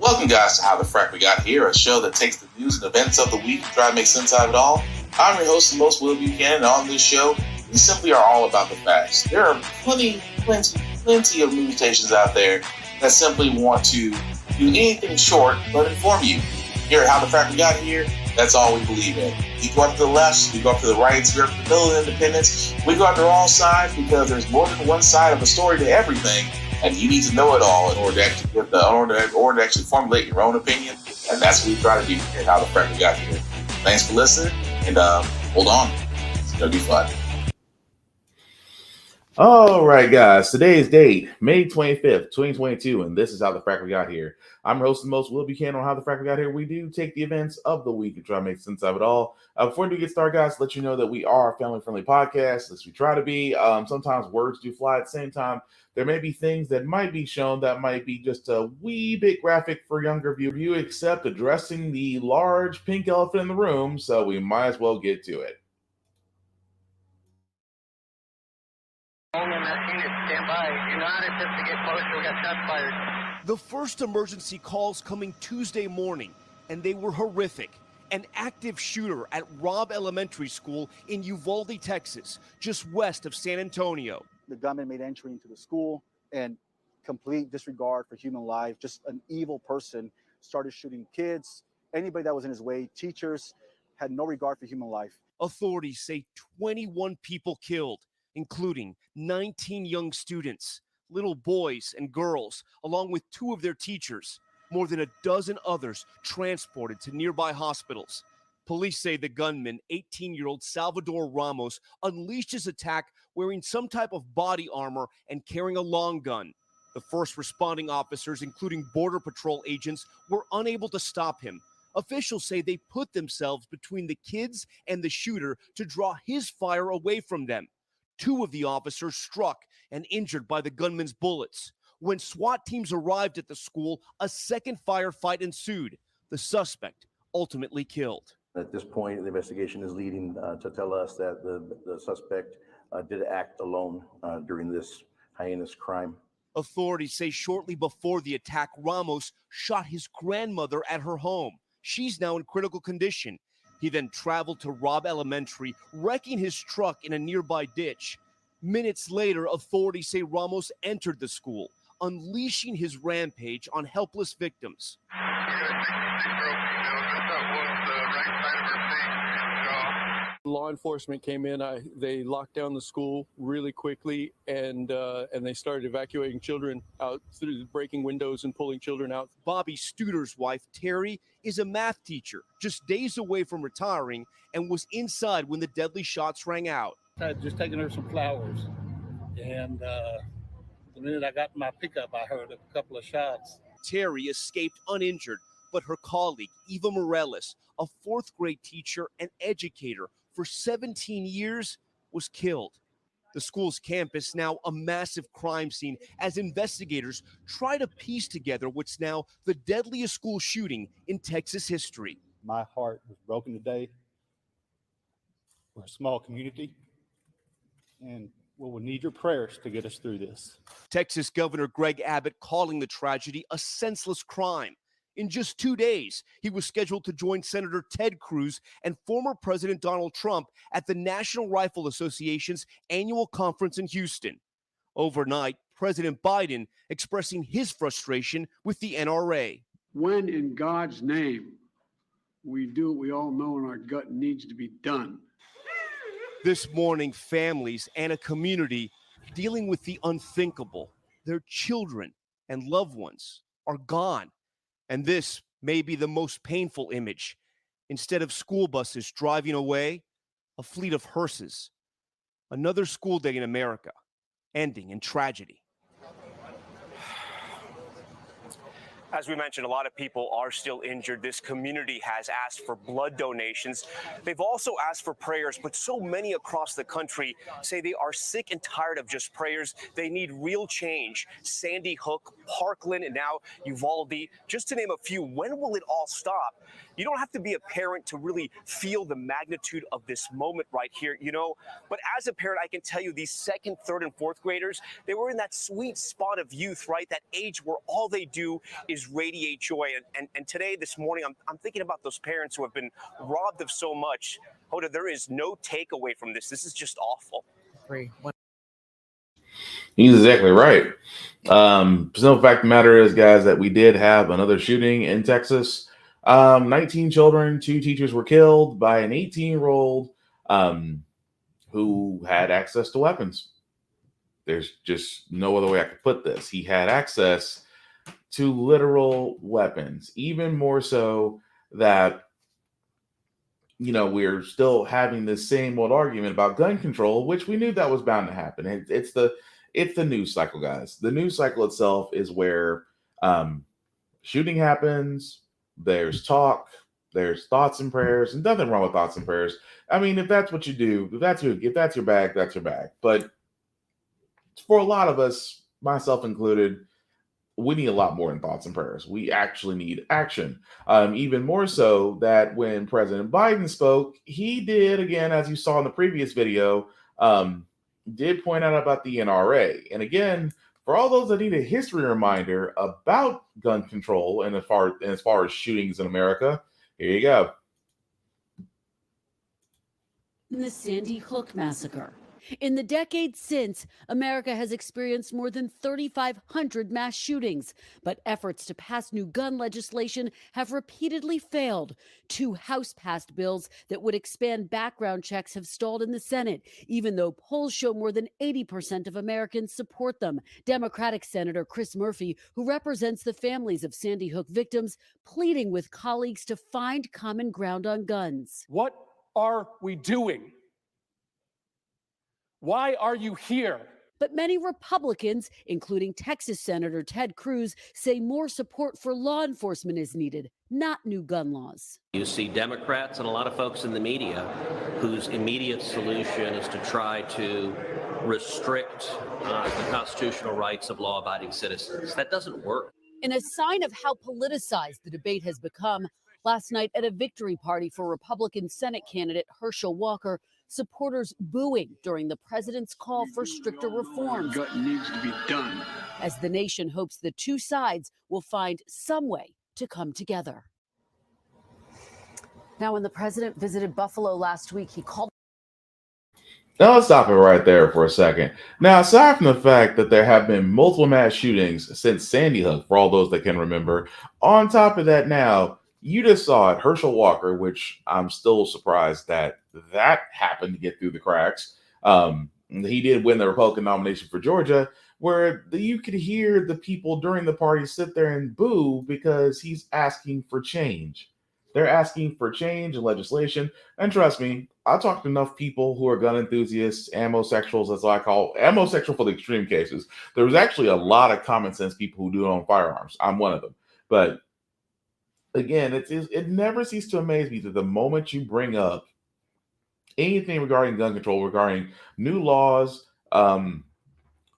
Welcome, guys, to How the Frack We Got Here, a show that takes the news and events of the week and try to make sense out of it all. I'm your host, the most Will Buchanan, and on this show, we simply are all about the facts. There are plenty of news stations out there that simply want to do anything short but inform you. Here at How the Frack We Got Here, that's all we believe in. We go up to the left, we go up to the right, we go up to the middle of independence, we go up to all sides because there's more than one side of a story to everything. And you need to know it all in order to actually formulate your own opinion. And that's what we try to do here at How the Frack We Got Here. Thanks for listening, and hold on. It's going to be fun. All right, guys. Today's date, May 25th, 2022, and this is How the Frack We Got Here. I'm your host and most Will Buchanan on How the Frack We Got Here. We do take the events of the week and try to make sense of it all. Before we get started, guys, let you know that we are a family-friendly podcast, as we try to be. Sometimes words do fly at the same time. There may be things that might be shown that might be just a wee bit graphic for younger viewers, except addressing the large pink elephant in the room, so we might as well get to it. The first emergency calls coming Tuesday morning, and they were horrific. An active shooter at Robb Elementary School in Uvalde, Texas, just west of San Antonio. The gunman made entry into the school and complete disregard for human life. Just an evil person started shooting kids, anybody that was in his way, teachers, had no regard for human life. Authorities say 21 people killed, including 19 young students, little boys and girls, along with 2 of their teachers. More than a dozen others transported to nearby hospitals. Police say the gunman, 18-year-old Salvador Ramos, unleashed his attack wearing some type of body armor and carrying a long gun. The first responding officers, including Border Patrol agents, were unable to stop him. Officials say they put themselves between the kids and the shooter to draw his fire away from them. 2 of the officers struck and injured by the gunman's bullets. When SWAT teams arrived at the school, a second firefight ensued. The suspect ultimately killed. At this point, the investigation is leading to tell us that the suspect did act alone during this heinous crime. Authorities say shortly before the attack, Ramos shot his grandmother at her home. She's now in critical condition. He then traveled to Robb Elementary, wrecking his truck in a nearby ditch. Minutes later, authorities say Ramos entered the school, unleashing his rampage on helpless victims. Law enforcement came in. They locked down the school really quickly, and they started evacuating children out through breaking windows and pulling children out. Bobby Studer's wife, Terry, is a math teacher, just days away from retiring, and was inside when the deadly shots rang out. I had just taken her some flowers, and the minute I got in my pickup, I heard a couple of shots. Terry escaped uninjured, but her colleague, Eva Morales, a 4th grade teacher and educator for 17 years, was killed. The school's campus now a massive crime scene as investigators try to piece together what's now the deadliest school shooting in Texas history. My heart was broken today. We're a small community, and we'll need your prayers to get us through this. Texas Governor Greg Abbott calling the tragedy a senseless crime. In just 2 days, he was scheduled to join Senator Ted Cruz and former President Donald Trump at the National Rifle Association's annual conference in Houston. Overnight, President Biden expressing his frustration with the NRA. When in God's name we do what we all know in our gut needs to be done. This morning, families and a community dealing with the unthinkable. Their children and loved ones are gone. And this may be the most painful image. Instead of school buses driving away, a fleet of hearses. Another school day in America, ending in tragedy. As we mentioned, a lot of people are still injured. This community has asked for blood donations. They've also asked for prayers, but so many across the country say they are sick and tired of just prayers. They need real change. Sandy Hook, Parkland, and now Uvalde, just to name a few. When will it all stop? You don't have to be a parent to really feel the magnitude of this moment right here, you know. But as a parent, I can tell you these second, third, and fourth graders, they were in that sweet spot of youth, right? That age where all they do is radiate joy. And today, this morning, I'm thinking about those parents who have been robbed of so much. Hoda, there is no takeaway from this. This is just awful. He's exactly right. Simple fact of the matter is, guys, that we did have another shooting in Texas. 19 children, 2 teachers were killed by an 18-year-old who had access to weapons. There's just no other way I could put this. He had access to literal weapons, even more so that, you know, we're still having this same old argument about gun control, which we knew that was bound to happen. It's the news cycle, guys. The news cycle itself is where shooting happens. There's talk. There's thoughts and prayers, and nothing wrong with thoughts and prayers. I mean, if that's what you do, if that's your bag, that's your bag. But for a lot of us, myself included, we need a lot more than thoughts and prayers. We actually need action. Even more so that when President Biden spoke, he did, again, as you saw in the previous video, did point out about the NRA. And again, for all those that need a history reminder about gun control and as far as shootings in America, here you go. The Sandy Hook massacre. In the decades since, America has experienced more than 3,500 mass shootings, but efforts to pass new gun legislation have repeatedly failed. 2 House-passed bills that would expand background checks have stalled in the Senate, even though polls show more than 80% of Americans support them. Democratic Senator Chris Murphy, who represents the families of Sandy Hook victims, pleading with colleagues to find common ground on guns. What are we doing? Why are you here? But many Republicans, including Texas Senator Ted Cruz, say more support for law enforcement is needed, not new gun laws. You see Democrats and a lot of folks in the media whose immediate solution is to try to restrict the constitutional rights of law-abiding citizens. That doesn't work. In a sign of how politicized the debate has become, last night at a victory party for Republican Senate candidate Herschel Walker, supporters booing during the president's call for stricter reforms. Gut needs to be done. As the nation hopes the two sides will find some way to come together. Now, when the president visited Buffalo last week, he called. Now let's stop it right there for a second. Now, aside from the fact that there have been multiple mass shootings since Sandy Hook, for all those that can remember, on top of that now, you just saw it, Herschel Walker, which I'm still surprised that happened to get through the cracks. He did win the Republican nomination for Georgia, where you could hear the people during the party sit there and boo because he's asking for change. They're asking for change in legislation. And trust me, I talked to enough people who are gun enthusiasts, ammosexuals, as I call ammosexual for the extreme cases. There was actually a lot of common sense people who do own firearms. I'm one of them. But again, it never ceases to amaze me that the moment you bring up anything regarding gun control, regarding new laws,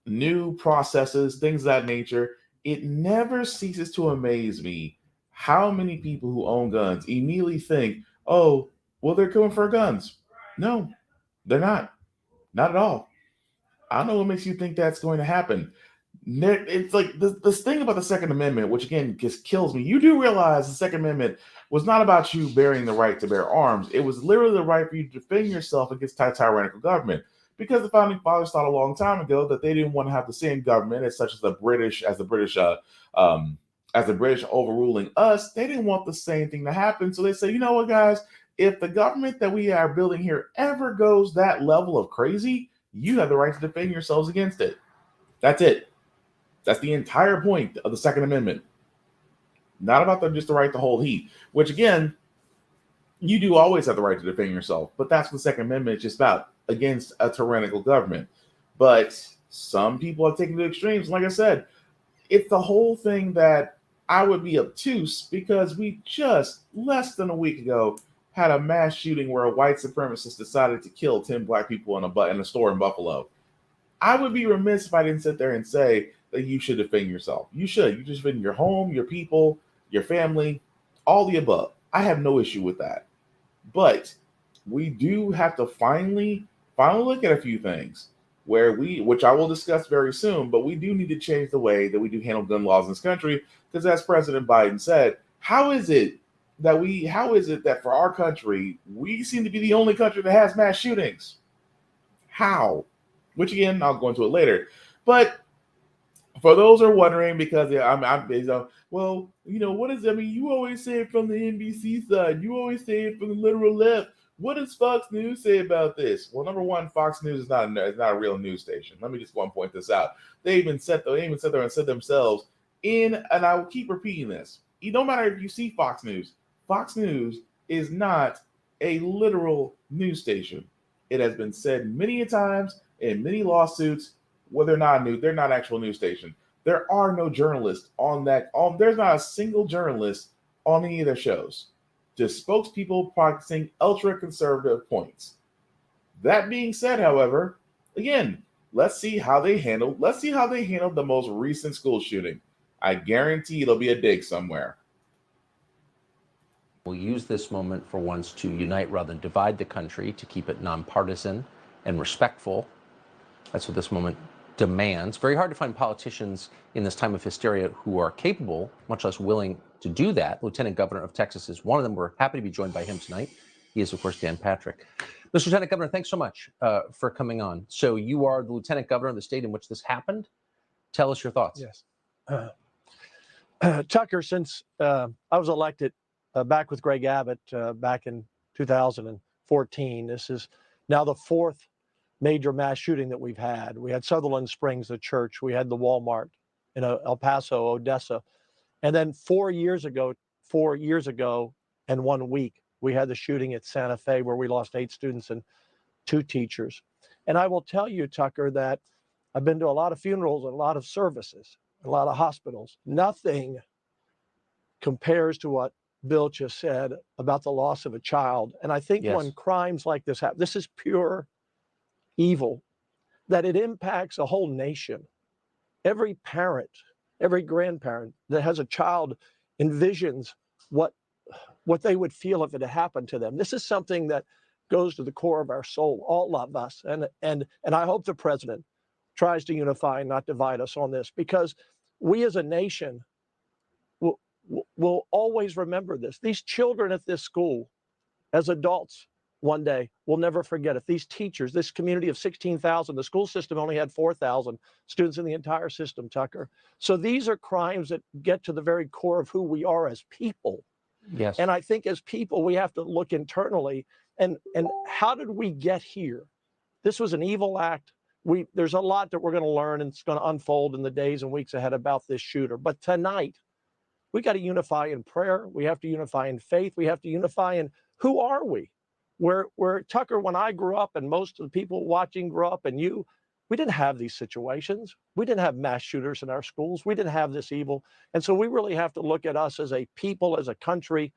new processes, things of that nature, it never ceases to amaze me how many people who own guns immediately think, oh, well, they're coming for guns. No, they're not. Not at all. I don't know what makes you think that's going to happen. It's like this thing about the Second Amendment, which again just kills me. You do realize the Second Amendment was not about you bearing the right to bear arms. It was literally the right for you to defend yourself against tyrannical government. Because the founding fathers thought a long time ago that they didn't want to have the same government as the British overruling us. They didn't want the same thing to happen. So they say, you know what, guys, if the government that we are building here ever goes that level of crazy, you have the right to defend yourselves against it. That's it. That's the entire point of the Second Amendment. Not about just the right to hold heat, which again, you do always have the right to defend yourself, but that's what the Second Amendment is just about, against a tyrannical government. But some people have taken it to extremes. Like I said, it's the whole thing that I would be obtuse because we just less than a week ago had a mass shooting where a white supremacist decided to kill 10 black people in a store in Buffalo. I would be remiss if I didn't sit there and say that you should defend yourself. You should. You just defend your home, your people, your family, all the above. I have no issue with that. But we do have to finally look at a few things which I will discuss very soon, but we do need to change the way that we do handle gun laws in this country. Because as President Biden said, how is it that for our country, we seem to be the only country that has mass shootings? How? Which again, I'll go into it later. But for those who are wondering, because well, what is? I mean, you always say it from the NBC side. You always say it from the literal left. What does Fox News say about this? Well, number one, Fox News is not a real news station. Let me just point this out. They even sat there and said themselves and I will keep repeating this. It don't matter if you see Fox News. Fox News is not a literal news station. It has been said many times in many lawsuits. Well, they're not actual news station. There are no journalists on that. There's not a single journalist on any of their shows. Just spokespeople practicing ultra-conservative points. That being said, however, again, let's see how they handled the most recent school shooting. I guarantee it'll be a dig somewhere. We'll use this moment for once to unite rather than divide the country, to keep it nonpartisan and respectful. That's what this moment demands. Very hard to find politicians in this time of hysteria who are capable, much less willing to do that. Lieutenant Governor of Texas is one of them. We're happy to be joined by him tonight. He is, of course, Dan Patrick. Mr. Lieutenant Governor, thanks so much for coming on. So you are the Lieutenant Governor of the state in which this happened. Tell us your thoughts. Yes. Tucker, since I was elected back with Greg Abbott back in 2014, this is now the fourth major mass shooting that we've had. We had Sutherland Springs, the church. We had the Walmart in El Paso, Odessa. And then 4 years ago and 1 week, we had the shooting at Santa Fe where we lost 8 students and 2 teachers. And I will tell you, Tucker, that I've been to a lot of funerals and a lot of services, a lot of hospitals. Nothing compares to what Bill just said about the loss of a child. And I think when crimes like this happen, this is pure evil, that it impacts a whole nation. Every parent, every grandparent that has a child envisions what they would feel if it had happened to them. This is something that goes to the core of our soul, all of us. And I hope the president tries to unify and not divide us on this, because we as a nation will always remember this. These children at this school, as adults, one day, we'll never forget it. These teachers, this community of 16,000, the school system only had 4,000 students in the entire system, Tucker. So these are crimes that get to the very core of who we are as people. Yes. And I think as people, we have to look internally and how did we get here? This was an evil act. There's a lot that we're going to learn and it's going to unfold in the days and weeks ahead about this shooter. But tonight, we got to unify in prayer. We have to unify in faith. We have to unify in who are we? Where Tucker, when I grew up and most of the people watching grew up and we didn't have these situations. We didn't have mass shooters in our schools. We didn't have this evil. And so we really have to look at us as a people, as a country,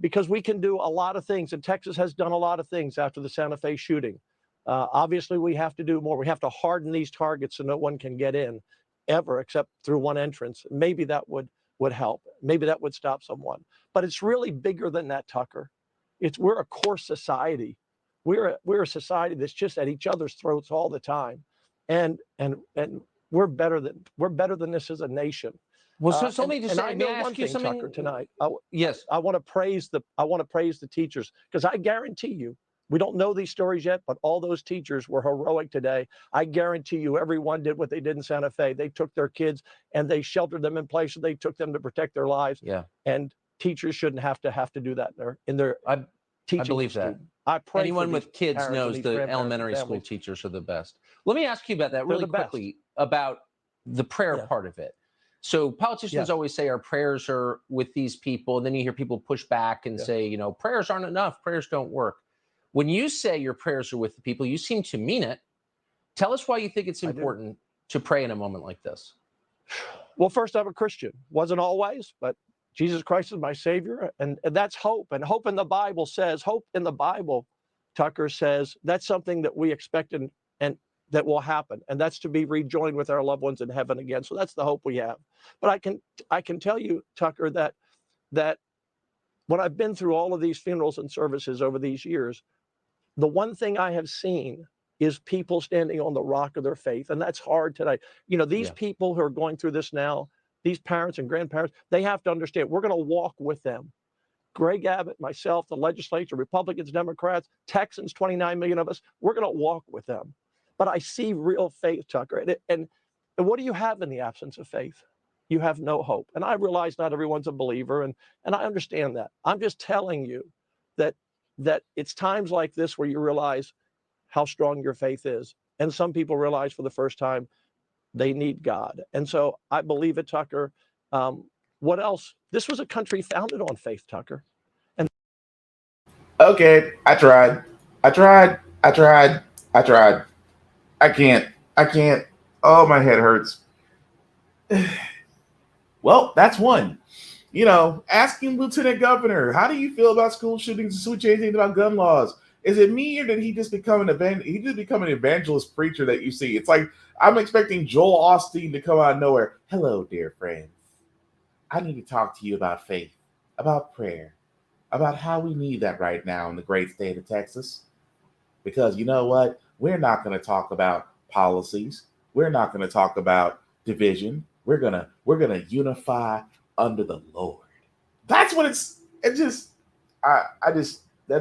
because we can do a lot of things. And Texas has done a lot of things after the Santa Fe shooting. Obviously, we have to do more. We have to harden these targets so no one can get in ever except through one entrance. Maybe that would help. Maybe that would stop someone. But it's really bigger than that, Tucker. We're a core society. We're a society that's just at each other's throats all the time, and we're better than this as a nation. Well, so let me just say, I know may I ask you something, Tucker, tonight. Yes, I want to praise the teachers, because I guarantee you, we don't know these stories yet, but all those teachers were heroic today. I guarantee you, everyone did what they did in Santa Fe. They took their kids and they sheltered them in places. They took them to protect their lives. Yeah, and teachers shouldn't have to do that in their teaching. I believe that. I pray anyone with kids knows the elementary school teachers are the best. Let me ask you about that really quickly, about the prayer part of it. So politicians always say our prayers are with these people, and then you hear people push back and say, prayers aren't enough, prayers don't work. When you say your prayers are with the people, you seem to mean it. Tell us why you think it's important to pray in a moment like this. Well, first, I'm a Christian. Wasn't always, but Jesus Christ is my Savior, and that's hope. And hope in the Bible, Tucker, says that's something that we expect and that will happen, and that's to be rejoined with our loved ones in heaven again. So that's the hope we have. But I can tell you, Tucker, that when I've been through all of these funerals and services over these years, the one thing I have seen is people standing on the rock of their faith. And that's hard today. You know, these people who are going through this now, these parents and grandparents, they have to understand we're going to walk with them. Greg Abbott, myself, the legislature, Republicans, Democrats, Texans, 29 million of us, we're going to walk with them. But I see real faith, Tucker. And what do you have in the absence of faith? You have no hope. And I realize not everyone's a believer, and I understand that. I'm just telling you that it's times like this where you realize how strong your faith is. And some people realize for the first time they need God. And so I believe it, Tucker. What else? This was a country founded on faith, Tucker. And okay, I tried. I can't. Oh, my head hurts. Well, that's one. You know, asking Lieutenant Governor, how do you feel about school shootings? Does he change anything about gun laws? Is it me, or did he just become an evangelist preacher that you see? It's like I'm expecting Joel Osteen to come out of nowhere. Hello, dear friends. I need to talk to you about faith, about prayer, about how we need that right now in the great state of Texas. Because you know what? We're not going to talk about policies. We're not going to talk about division. We're gonna unify under the Lord. That's what that's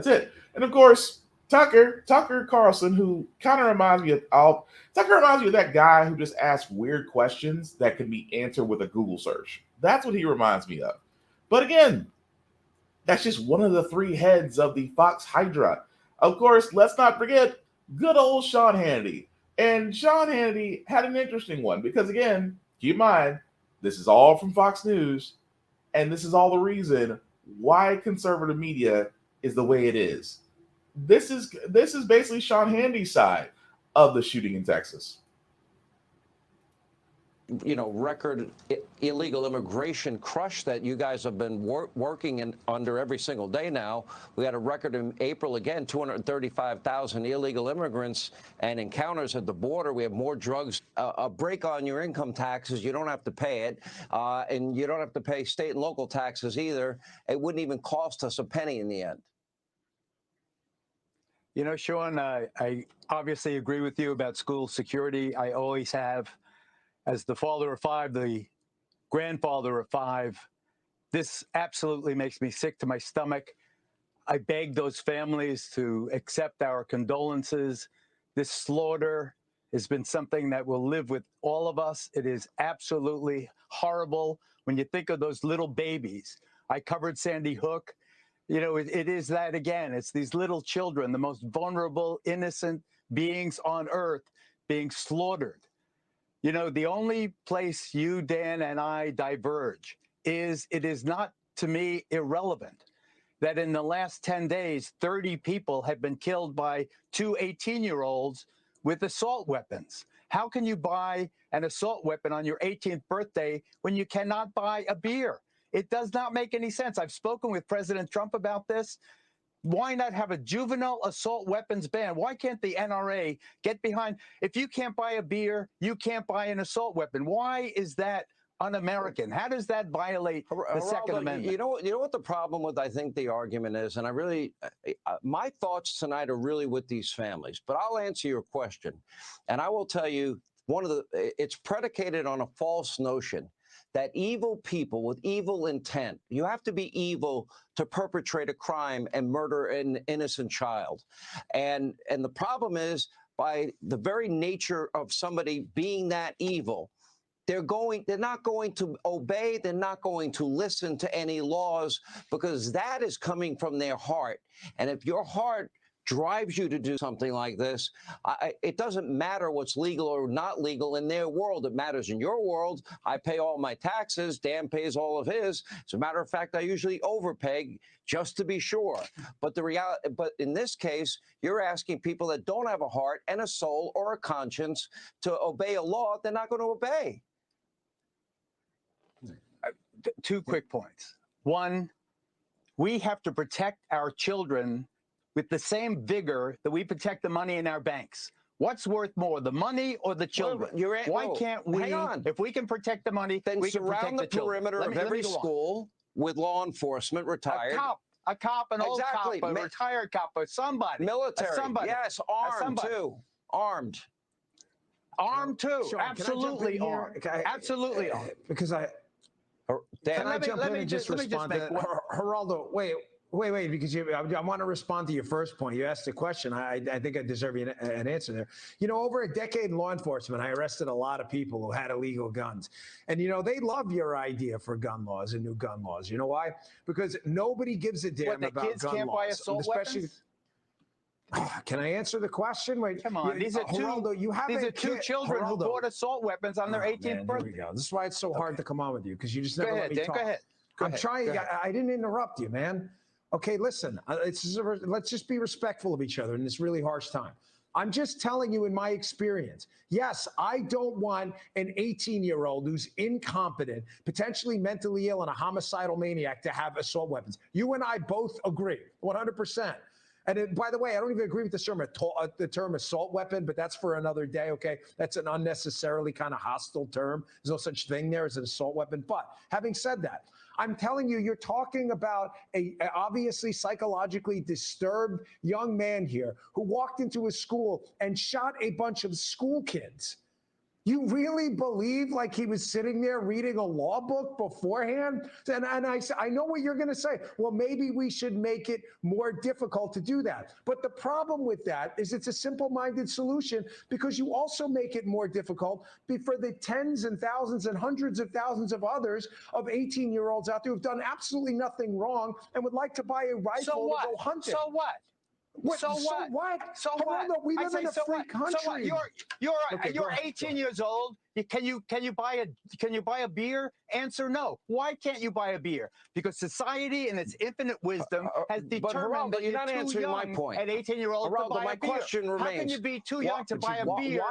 it. And of course, Tucker Carlson, who kind of reminds me of that guy who just asks weird questions that can be answered with a Google search. That's what he reminds me of. But again, that's just one of the three heads of the Fox Hydra. Of course, let's not forget good old Sean Hannity. And Sean Hannity had an interesting one because, again, keep in mind, this is all from Fox News, and this is all the reason why conservative media is the way it is. This is basically Sean Hannity's side of the shooting in Texas. You know, record illegal immigration crush that you guys have been working under every single day now. We had a record in April, again, 235,000 illegal immigrants and encounters at the border. We have more drugs, a break on your income taxes. You don't have to pay it. And you don't have to pay state and local taxes either. It wouldn't even cost us a penny in the end. You know, Sean, I obviously agree with you about school security. I always have. As the father of five, the grandfather of five, this absolutely makes me sick to my stomach. I beg those families to accept our condolences. This slaughter has been something that will live with all of us. It is absolutely horrible when you think of those little babies. I covered Sandy Hook. You know, it is that again. It's these little children, the most vulnerable, innocent beings on earth being slaughtered. You know, the only place you, Dan, and I diverge is it is not, to me, irrelevant that in the last 10 days, 30 people have been killed by two 18-year-olds with assault weapons. How can you buy an assault weapon on your 18th birthday when you cannot buy a beer? It does not make any sense. I've spoken with President Trump about this. Why not have a juvenile assault weapons ban? Why can't the NRA get behind? If you can't buy a beer, you can't buy an assault weapon. Why is that un-American? How does that violate the Second Amendment? You know what the problem with, I think, the argument is, and I really, my thoughts tonight are really with these families, but I'll answer your question. And I will tell you, it's predicated on a false notion that evil people with evil intent, you have to be evil to perpetrate a crime and murder an innocent child. And the problem is, by the very nature of somebody being that evil, they're not going to obey, they're not going to listen to any laws, because that is coming from their heart. And if your heart drives you to do something like this, it doesn't matter what's legal or not legal in their world. It matters in your world. I pay all my taxes. Dan pays all of his. As a matter of fact, I usually overpay just to be sure. But in this case, you're asking people that don't have a heart and a soul or a conscience to obey a law they're not going to obey. Two quick points. One, we have to protect our children with the same vigor that we protect the money in our banks. What's worth more, the money or the children? Why can't we, hang on. If we can protect the money, then we can protect surround the perimeter of every school with law enforcement, retired. A cop, an old Exactly. cop, a retired cop, or somebody. Military. Somebody. Yes, armed too. Armed. Armed too. Sean, absolutely armed. Absolutely armed. Because Dan, can I jump in and just respond to that? Geraldo, wait, because I want to respond to your first point. You asked a question. I think I deserve an answer there. You know, over a decade in law enforcement, I arrested a lot of people who had illegal guns. And, you know, they love your idea for gun laws and new gun laws. You know why? Because nobody gives a damn about kids gun can't laws. buy assault weapons? Can I answer the question? Wait, come on. These are two children who bought assault weapons on their 18th birthday. Here we go. This is why it's so hard to come on with you, because you just never let me talk. Go ahead. I'm trying. I didn't interrupt you, man. Okay, listen. Let's just be respectful of each other in this really harsh time. I'm just telling you in my experience. Yes, I don't want an 18-year-old who's incompetent, potentially mentally ill, and a homicidal maniac to have assault weapons. You and I both agree, 100%. And by the way, I don't even agree with the term assault weapon, but that's for another day, okay? That's an unnecessarily kind of hostile term. There's no such thing there as an assault weapon. But having said that, I'm telling you, you're talking about a obviously psychologically disturbed young man here who walked into a school and shot a bunch of school kids. You really believe like he was sitting there reading a law book beforehand? And I know what you're going to say. Well, maybe we should make it more difficult to do that. But the problem with that is it's a simple-minded solution, because you also make it more difficult for the tens and thousands and hundreds of thousands of others of 18-year-olds out there who've done absolutely nothing wrong and would like to buy a rifle to go hunting. So what? So what? We live in a free country. So what? You're 18 years old. Can you buy a beer? Answer no. Why can't you buy a beer? Because society in its infinite wisdom has determined that you're not answering my point. At 18-year-old to buy a beer. Question remains. How can you be too young to buy a beer?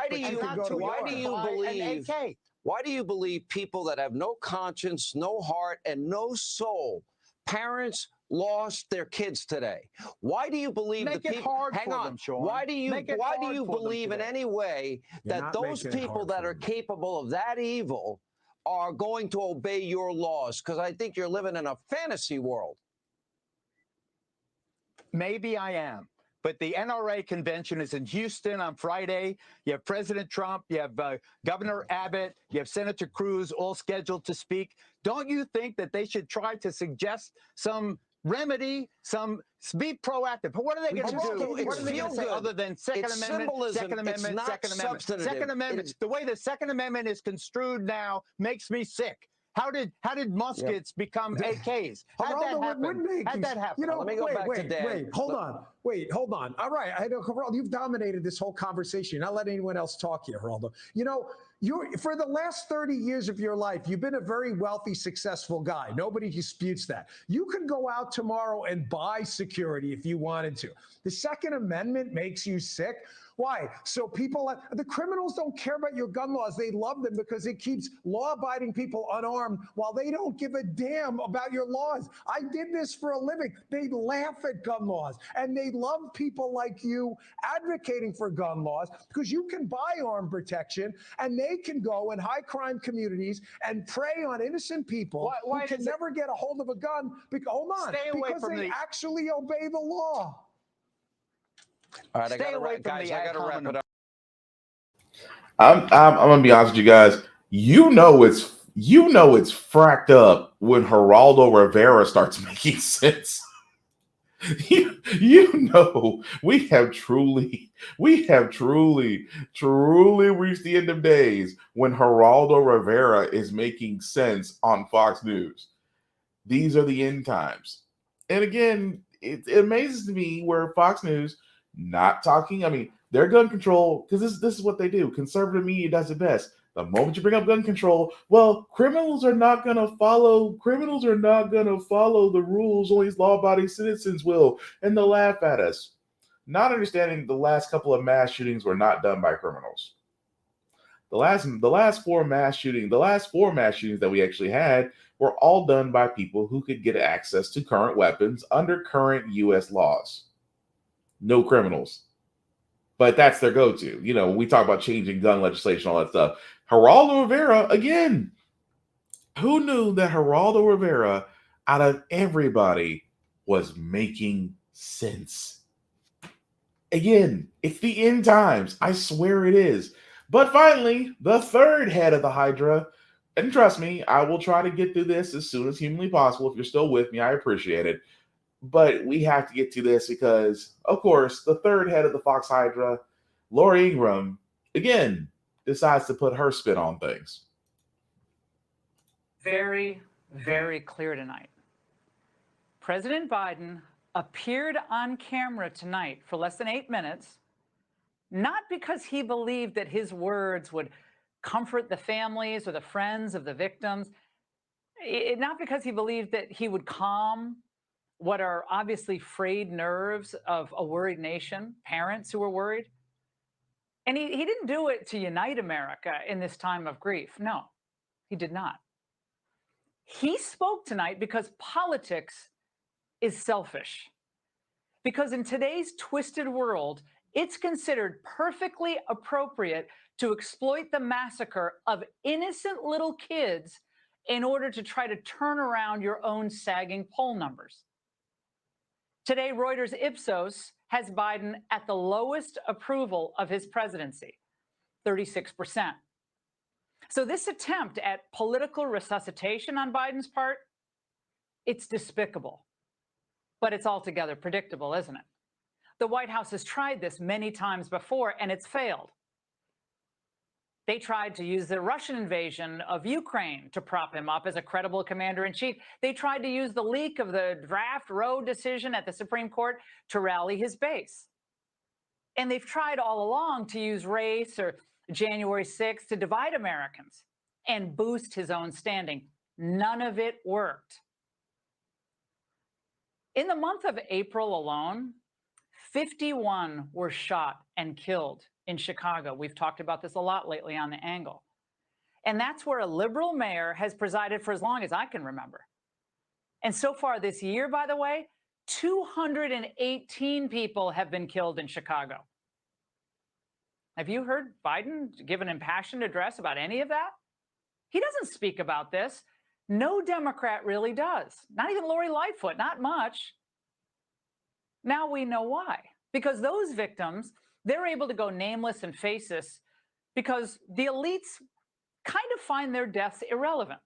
Why do you believe people that have no conscience, no heart, and no soul, parents lost their kids today? Why do you believe the people? Hang on, Sean. Why do you believe in any way that those people that are capable of that evil are going to obey your laws? Because I think you're living in a fantasy world. Maybe I am. But the NRA convention is in Houston on Friday. You have President Trump, you have Governor Abbott, you have Senator Cruz all scheduled to speak. Don't you think that they should try to suggest some remedy, be proactive? What are they going to do? What are they going to say other than Second Amendment, Second Amendment, Second Amendment? Second Amendment. The way the Second Amendment is construed now makes me sick. How did muskets become AKs? How'd that happen? You know, let me go back to Dan. Wait, hold on. All right, I know, Geraldo, you've dominated this whole conversation. You're not letting anyone else talk here, Geraldo. You know, for the last 30 years of your life, you've been a very wealthy, successful guy. Nobody disputes that. You can go out tomorrow and buy security if you wanted to. The Second Amendment makes you sick. Why? So the criminals don't care about your gun laws. They love them because it keeps law-abiding people unarmed while they don't give a damn about your laws. I did this for a living. They laugh at gun laws, and they love people like you advocating for gun laws, because you can buy arm protection, and they can go in high-crime communities and prey on innocent people who can never get a hold of a gun. Because they actually obey the law. All right, I got to wrap it up. I'm gonna be honest with you guys. You know it's fracked up when Geraldo Rivera starts making sense. You know we have truly reached the end of days when Geraldo Rivera is making sense on Fox News. These are the end times. And again, it amazes me where Fox News not talking. I mean, their gun control, because this is what they do. Conservative media does it best. The moment you bring up gun control, well, criminals are not going to follow the rules. Only law-abiding citizens will, and they'll laugh at us. Not understanding the last couple of mass shootings were not done by criminals. The last four mass shootings that we actually had were all done by people who could get access to current weapons under current U.S. laws. No criminals. But that's their go-to. You know, we talk about changing gun legislation, all that stuff. Geraldo Rivera, again, who knew that Geraldo Rivera out of everybody was making sense. Again, it's the end times. I swear it is. But finally, the third head of the Hydra, and trust me, I will try to get through this as soon as humanly possible. If you're still with me, I appreciate it. But we have to get to this because, of course, the third head of the Fox Hydra, Lori Ingram, again, decides to put her spin on things. Very, very clear tonight. President Biden appeared on camera tonight for less than 8 minutes, not because he believed that his words would comfort the families or the friends of the victims, not because he believed that he would calm what are obviously frayed nerves of a worried nation, parents who are worried. And he didn't do it to unite America in this time of grief. No, he did not. He spoke tonight because politics is selfish. Because in today's twisted world, it's considered perfectly appropriate to exploit the massacre of innocent little kids in order to try to turn around your own sagging poll numbers. Today, Reuters Ipsos has Biden at the lowest approval of his presidency, 36%. So this attempt at political resuscitation on Biden's part, it's despicable. But it's altogether predictable, isn't it? The White House has tried this many times before, and it's failed. They tried to use the Russian invasion of Ukraine to prop him up as a credible commander-in-chief. They tried to use the leak of the draft Roe decision at the Supreme Court to rally his base. And they've tried all along to use race or January 6th to divide Americans and boost his own standing. None of it worked. In the month of April alone, 51 were shot and killed in Chicago. We've talked about this a lot lately on The Angle. And that's where a liberal mayor has presided for as long as I can remember. And so far this year, by the way, 218 people have been killed in Chicago. Have you heard Biden give an impassioned address about any of that? He doesn't speak about this. No Democrat really does. Not even Lori Lightfoot, not much. Now we know why. Because those victims, they're able to go nameless and faceless because the elites kind of find their deaths irrelevant.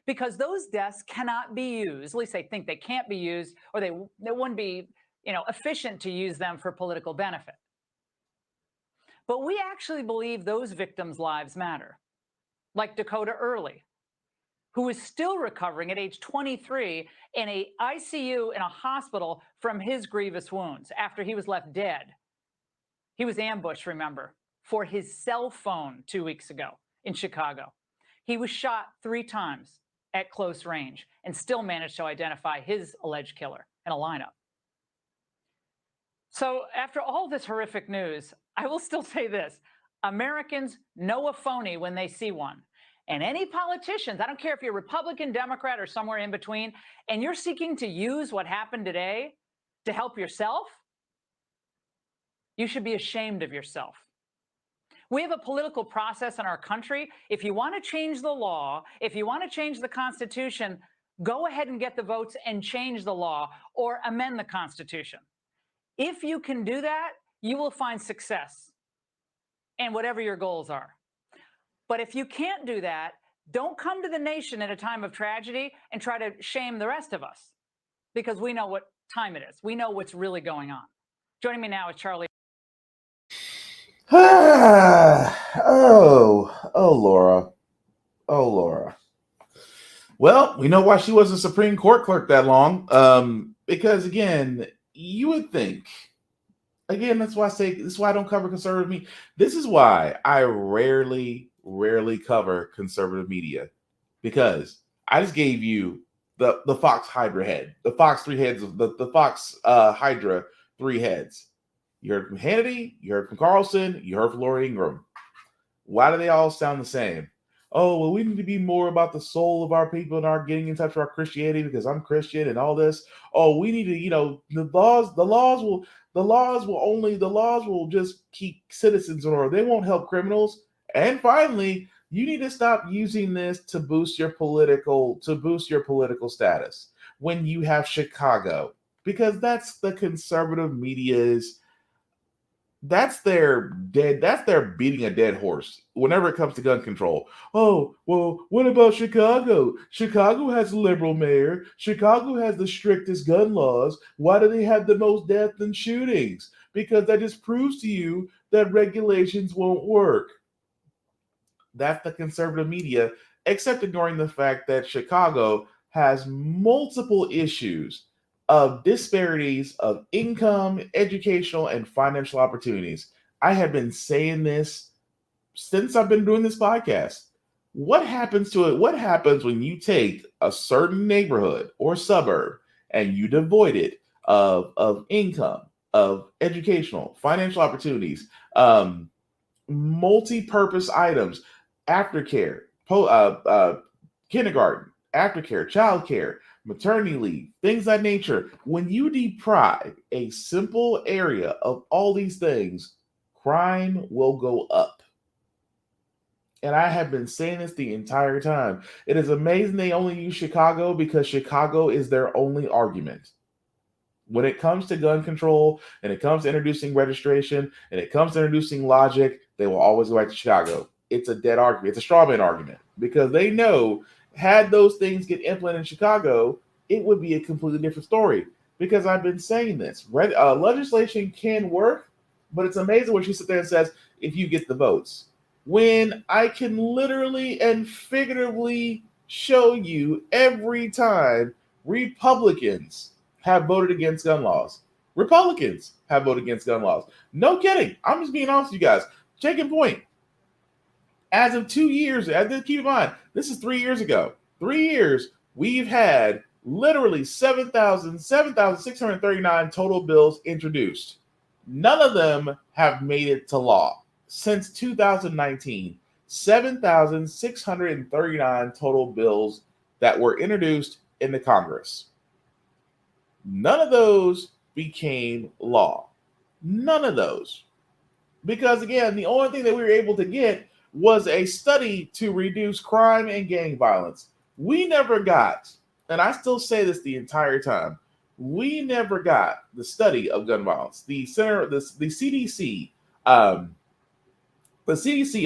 Because those deaths cannot be used, at least they think they can't be used, or they wouldn't be, efficient to use them for political benefit. But we actually believe those victims' lives matter. Like Dakota Early, who is still recovering at age 23 in an ICU in a hospital from his grievous wounds after he was left dead. He was ambushed, remember, for his cell phone 2 weeks ago in Chicago. He was shot 3 times at close range and still managed to identify his alleged killer in a lineup. So after all this horrific news, I will still say this. Americans know a phony when they see one. And any politicians, I don't care if you're Republican, Democrat, or somewhere in between, and you're seeking to use what happened today to help yourself, you should be ashamed of yourself. We have a political process in our country. If you want to change the law, if you want to change the Constitution, go ahead and get the votes and change the law or amend the Constitution. If you can do that, you will find success in whatever your goals are. But if you can't do that, don't come to the nation at a time of tragedy and try to shame the rest of us, because we know what time it is. We know what's really going on. Joining me now is Charlie. Laura. Laura. Well, we know why she wasn't Supreme Court clerk that long. Because again, you would think. Again, that's why I don't cover conservative media. This is why I rarely cover conservative media, because I just gave you the Fox Hydra head, the Fox 3 heads, the Fox Hydra 3 heads. You heard from Hannity, you heard from Carlson, you heard from Lori Ingram. Why do they all sound the same? Oh, well, we need to be more about the soul of our people and our getting in touch with our Christianity because I'm Christian and all this. Oh, we need to, the laws will just keep citizens in order. They won't help criminals. And finally, You need to stop using this to boost your political status when you have Chicago, because that's the conservative media's that's their beating a dead horse whenever it comes to gun control. Oh, well, what about Chicago? Chicago has a liberal mayor. Chicago has the strictest gun laws. Why do they have the most deaths and shootings? Because that just proves to you that regulations won't work. That's the conservative media, except ignoring the fact that Chicago has multiple issues of disparities of income, educational, and financial opportunities. I have been saying this since I've been doing this podcast. What happens to it? What happens when you take a certain neighborhood or suburb and you devoid it of income, of educational, financial opportunities, multi-purpose items, aftercare, kindergarten, aftercare, childcare, maternity leave, things of that nature. When you deprive a simple area of all these things, crime will go up. And I have been saying this the entire time. It is amazing they only use Chicago because Chicago is their only argument. When it comes to gun control, and it comes to introducing registration, and it comes to introducing logic, they will always go back to Chicago. It's a dead argument. It's a straw man argument, because they know had those things get implemented in Chicago, it would be a completely different story. Because I've been saying this. Legislation can work, but it's amazing when she sits there and says, if you get the votes. When I can literally and figuratively show you every time Republicans have voted against gun laws. Republicans have voted against gun laws. No kidding. I'm just being honest with you guys. Taking point. As of 2 years, keep in mind, this is 3 years ago. 3 years, we've had literally 7,639 total bills introduced. None of them have made it to law. Since 2019, 7,639 total bills that were introduced in the Congress. None of those became law. None of those. Because again, the only thing that we were able to get was a study to reduce crime and gang violence. We never got, and I still say this the entire time, we never got the study of gun violence. The CDC,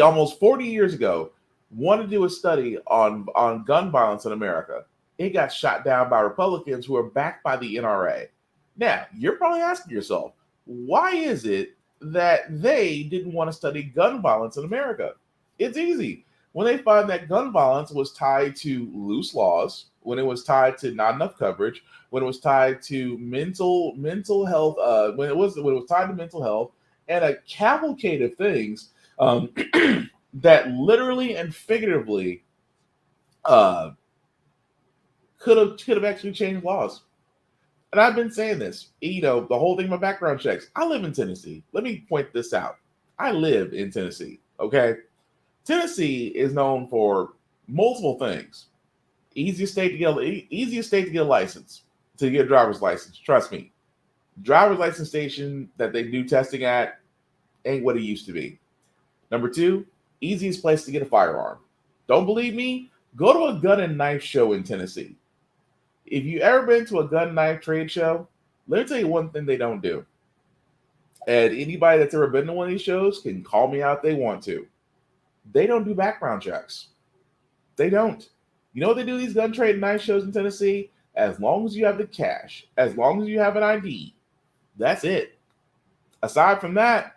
almost 40 years ago wanted to do a study on gun violence in America. It got shot down by Republicans who are backed by the NRA. Now, you're probably asking yourself, why is it that they didn't want to study gun violence in America? It's easy. When they find that gun violence was tied to loose laws, when it was tied to not enough coverage, when it was tied to mental health, when it was tied to mental health, and a cavalcade of things that literally and figuratively could have actually changed laws. And I've been saying this, the whole thing about background checks. I live in Tennessee. Let me point this out. I live in Tennessee, okay? Tennessee is known for multiple things. Easiest state to get a license, to get a driver's license. Trust me. Driver's license station that they do testing at ain't what it used to be. Number 2, easiest place to get a firearm. Don't believe me? Go to a gun and knife show in Tennessee. If you ever been to a gun knife trade show, let me tell you one thing they don't do. And anybody that's ever been to one of these shows can call me out if they want to. They don't do background checks. They don't. You know what they do these gun trade and knife shows in Tennessee? As long as you have the cash, as long as you have an ID, that's it. Aside from that,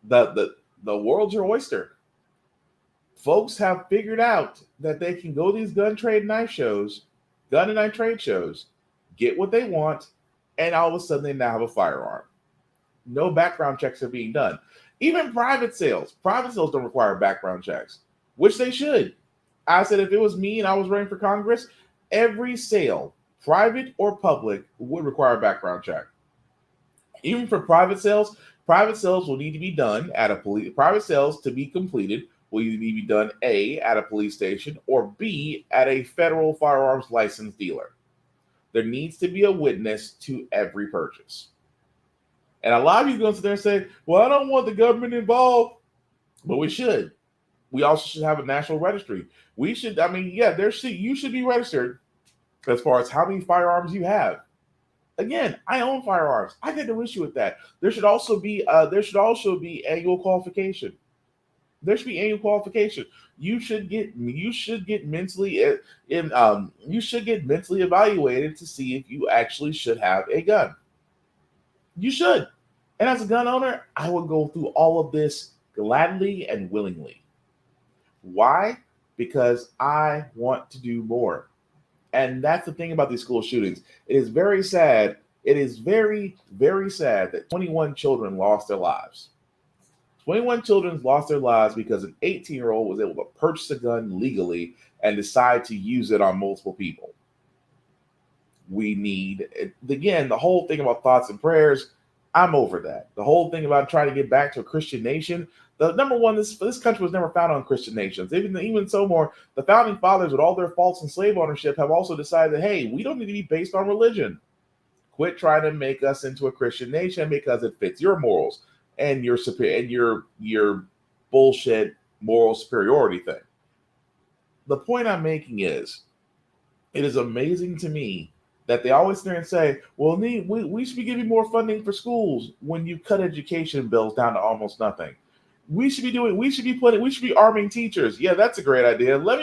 the world's your oyster. Folks have figured out that they can go to these gun and knife trade shows, get what they want, and all of a sudden they now have a firearm. No background checks are being done. Even private sales don't require background checks, which they should. I said if it was me and I was running for Congress, every sale, private or public, would require a background check. Even for private sales will need to be done at a private sales to be completed will either be done A, at a police station, or B, at a federal firearms license dealer. There needs to be a witness to every purchase. And a lot of you are going to sit there and say, well, I don't want the government involved. But we should. We also should have a national registry. We should, I mean, yeah, you should be registered as far as how many firearms you have. Again, I own firearms. I get no issue with that. There should also be annual qualification. There should be annual qualification. You should get mentally you should get mentally evaluated to see if you actually should have a gun. You should. And as a gun owner, I would go through all of this gladly and willingly. Why? Because I want to do more. And that's the thing about these school shootings. It is very sad. It is very, very sad that 21 children lost their lives. 21 children lost their lives because an 18-year-old was able to purchase a gun legally and decide to use it on multiple people. We need, again, the whole thing about thoughts and prayers, I'm over that. The whole thing about trying to get back to a Christian nation, the number one, this country was never founded on Christian nations. Even so more, the founding fathers, with all their faults in slave ownership, have also decided that, hey, we don't need to be based on religion. Quit trying to make us into a Christian nation because it fits your morals and your bullshit moral superiority thing. The point I'm making is, it is amazing to me that they always sit there and say, well, we should be giving more funding for schools when you cut education bills down to almost nothing. We should be arming teachers. Yeah, that's a great idea. Let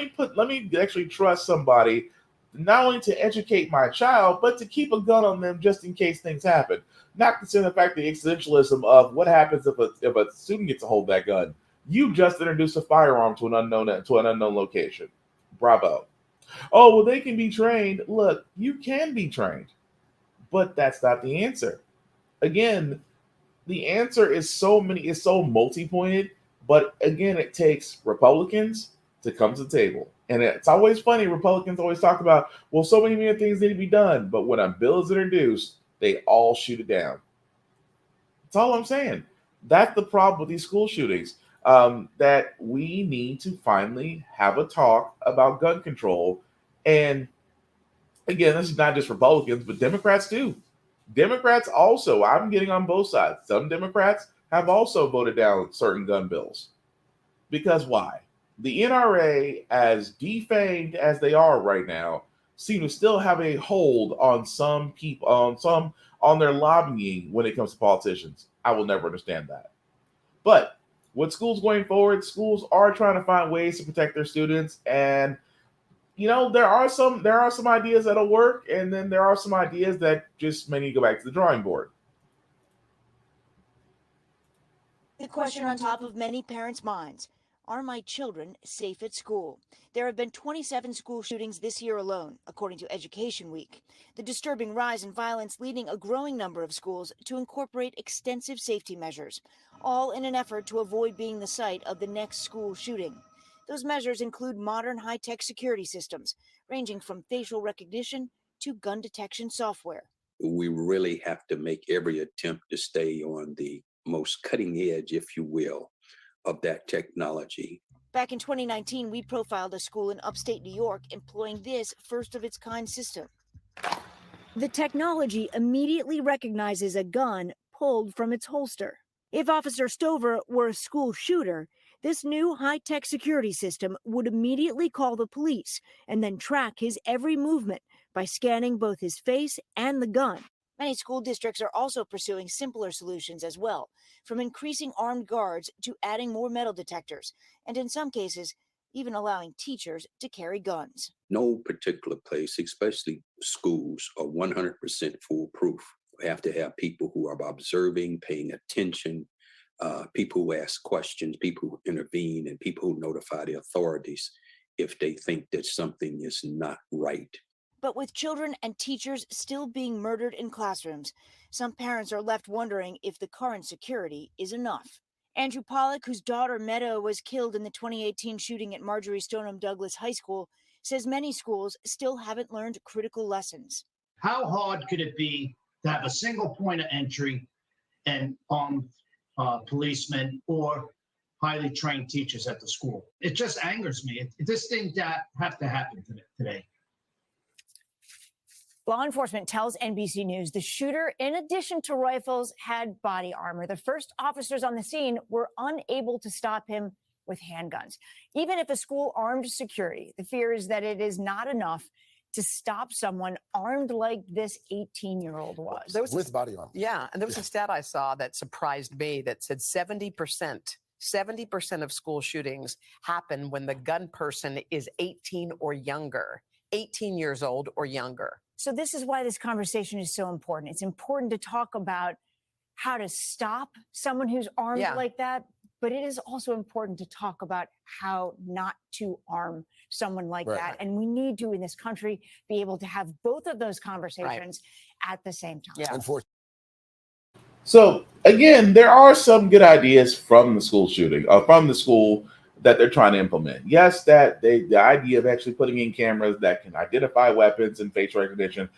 me actually trust somebody not only to educate my child, but to keep a gun on them just in case things happen. Not considering the fact, the existentialism of what happens if a student gets a hold of that gun. You just introduced a firearm to an unknown location. Bravo. Oh, well, they can be trained. Look, you can be trained, but that's not the answer. Again, the answer is so multi-pointed, but again, it takes Republicans to come to the table. And it's always funny, Republicans always talk about, well, so many more things need to be done, but when a bill is introduced, they all shoot it down. That's all I'm saying. That's the problem with these school shootings. That we need to finally have a talk about gun control. And again, this is not just Republicans, but Democrats too. Democrats also, I'm getting on both sides. Some Democrats have also voted down certain gun bills. Because why? The NRA, as defamed as they are right now, seem to still have a hold on some people, on their lobbying when it comes to politicians. I will never understand that. But with schools going forward, schools are trying to find ways to protect their students, and there are some ideas that'll work, and then there are some ideas that just may need to go back to the drawing board. The question on top of many parents' minds: are my children safe at school? There have been 27 school shootings this year alone, according to Education Week. The disturbing rise in violence leading a growing number of schools to incorporate extensive safety measures, all in an effort to avoid being the site of the next school shooting. Those measures include modern high-tech security systems, ranging from facial recognition to gun detection software. We really have to make every attempt to stay on the most cutting edge, if you will, of that technology. Back in 2019, we profiled a school in upstate New York employing this first-of-its-kind system. The technology immediately recognizes a gun pulled from its holster. If Officer Stover were a school shooter, this new high-tech security system would immediately call the police and then track his every movement by scanning both his face and the gun. Many school districts are also pursuing simpler solutions as well, from increasing armed guards to adding more metal detectors, and in some cases, even allowing teachers to carry guns. No particular place, especially schools, are 100% foolproof. We have to have people who are observing, paying attention, people who ask questions, people who intervene, and people who notify the authorities if they think that something is not right. But with children and teachers still being murdered in classrooms, some parents are left wondering if the current security is enough. Andrew Pollack, whose daughter Meadow was killed in the 2018 shooting at Marjorie Stoneham Douglas High School, says many schools still haven't learned critical lessons. How hard could it be to have a single point of entry and armed policemen or highly trained teachers at the school? It just angers me. This thing that have to happen today. Law enforcement tells NBC News the shooter, in addition to rifles, had body armor. The first officers on the scene were unable to stop him with handguns. Even if a school armed security, the fear is that it is not enough to stop someone armed like this 18-year-old was. There was with body armor. Yeah, and there was a stat I saw that surprised me that said 70% of school shootings happen when the gun person is 18 or younger, 18 years old or younger. So this is why this conversation is so important. It's important to talk about how to stop someone who's armed like that, but it is also important to talk about how not to arm someone like that. And we need to, in this country, be able to have both of those conversations at the same time. Yeah. So again, there are some good ideas from the school shooting, from the school that they're trying to implement. Yes, that the idea of actually putting in cameras that can identify weapons and facial recognition,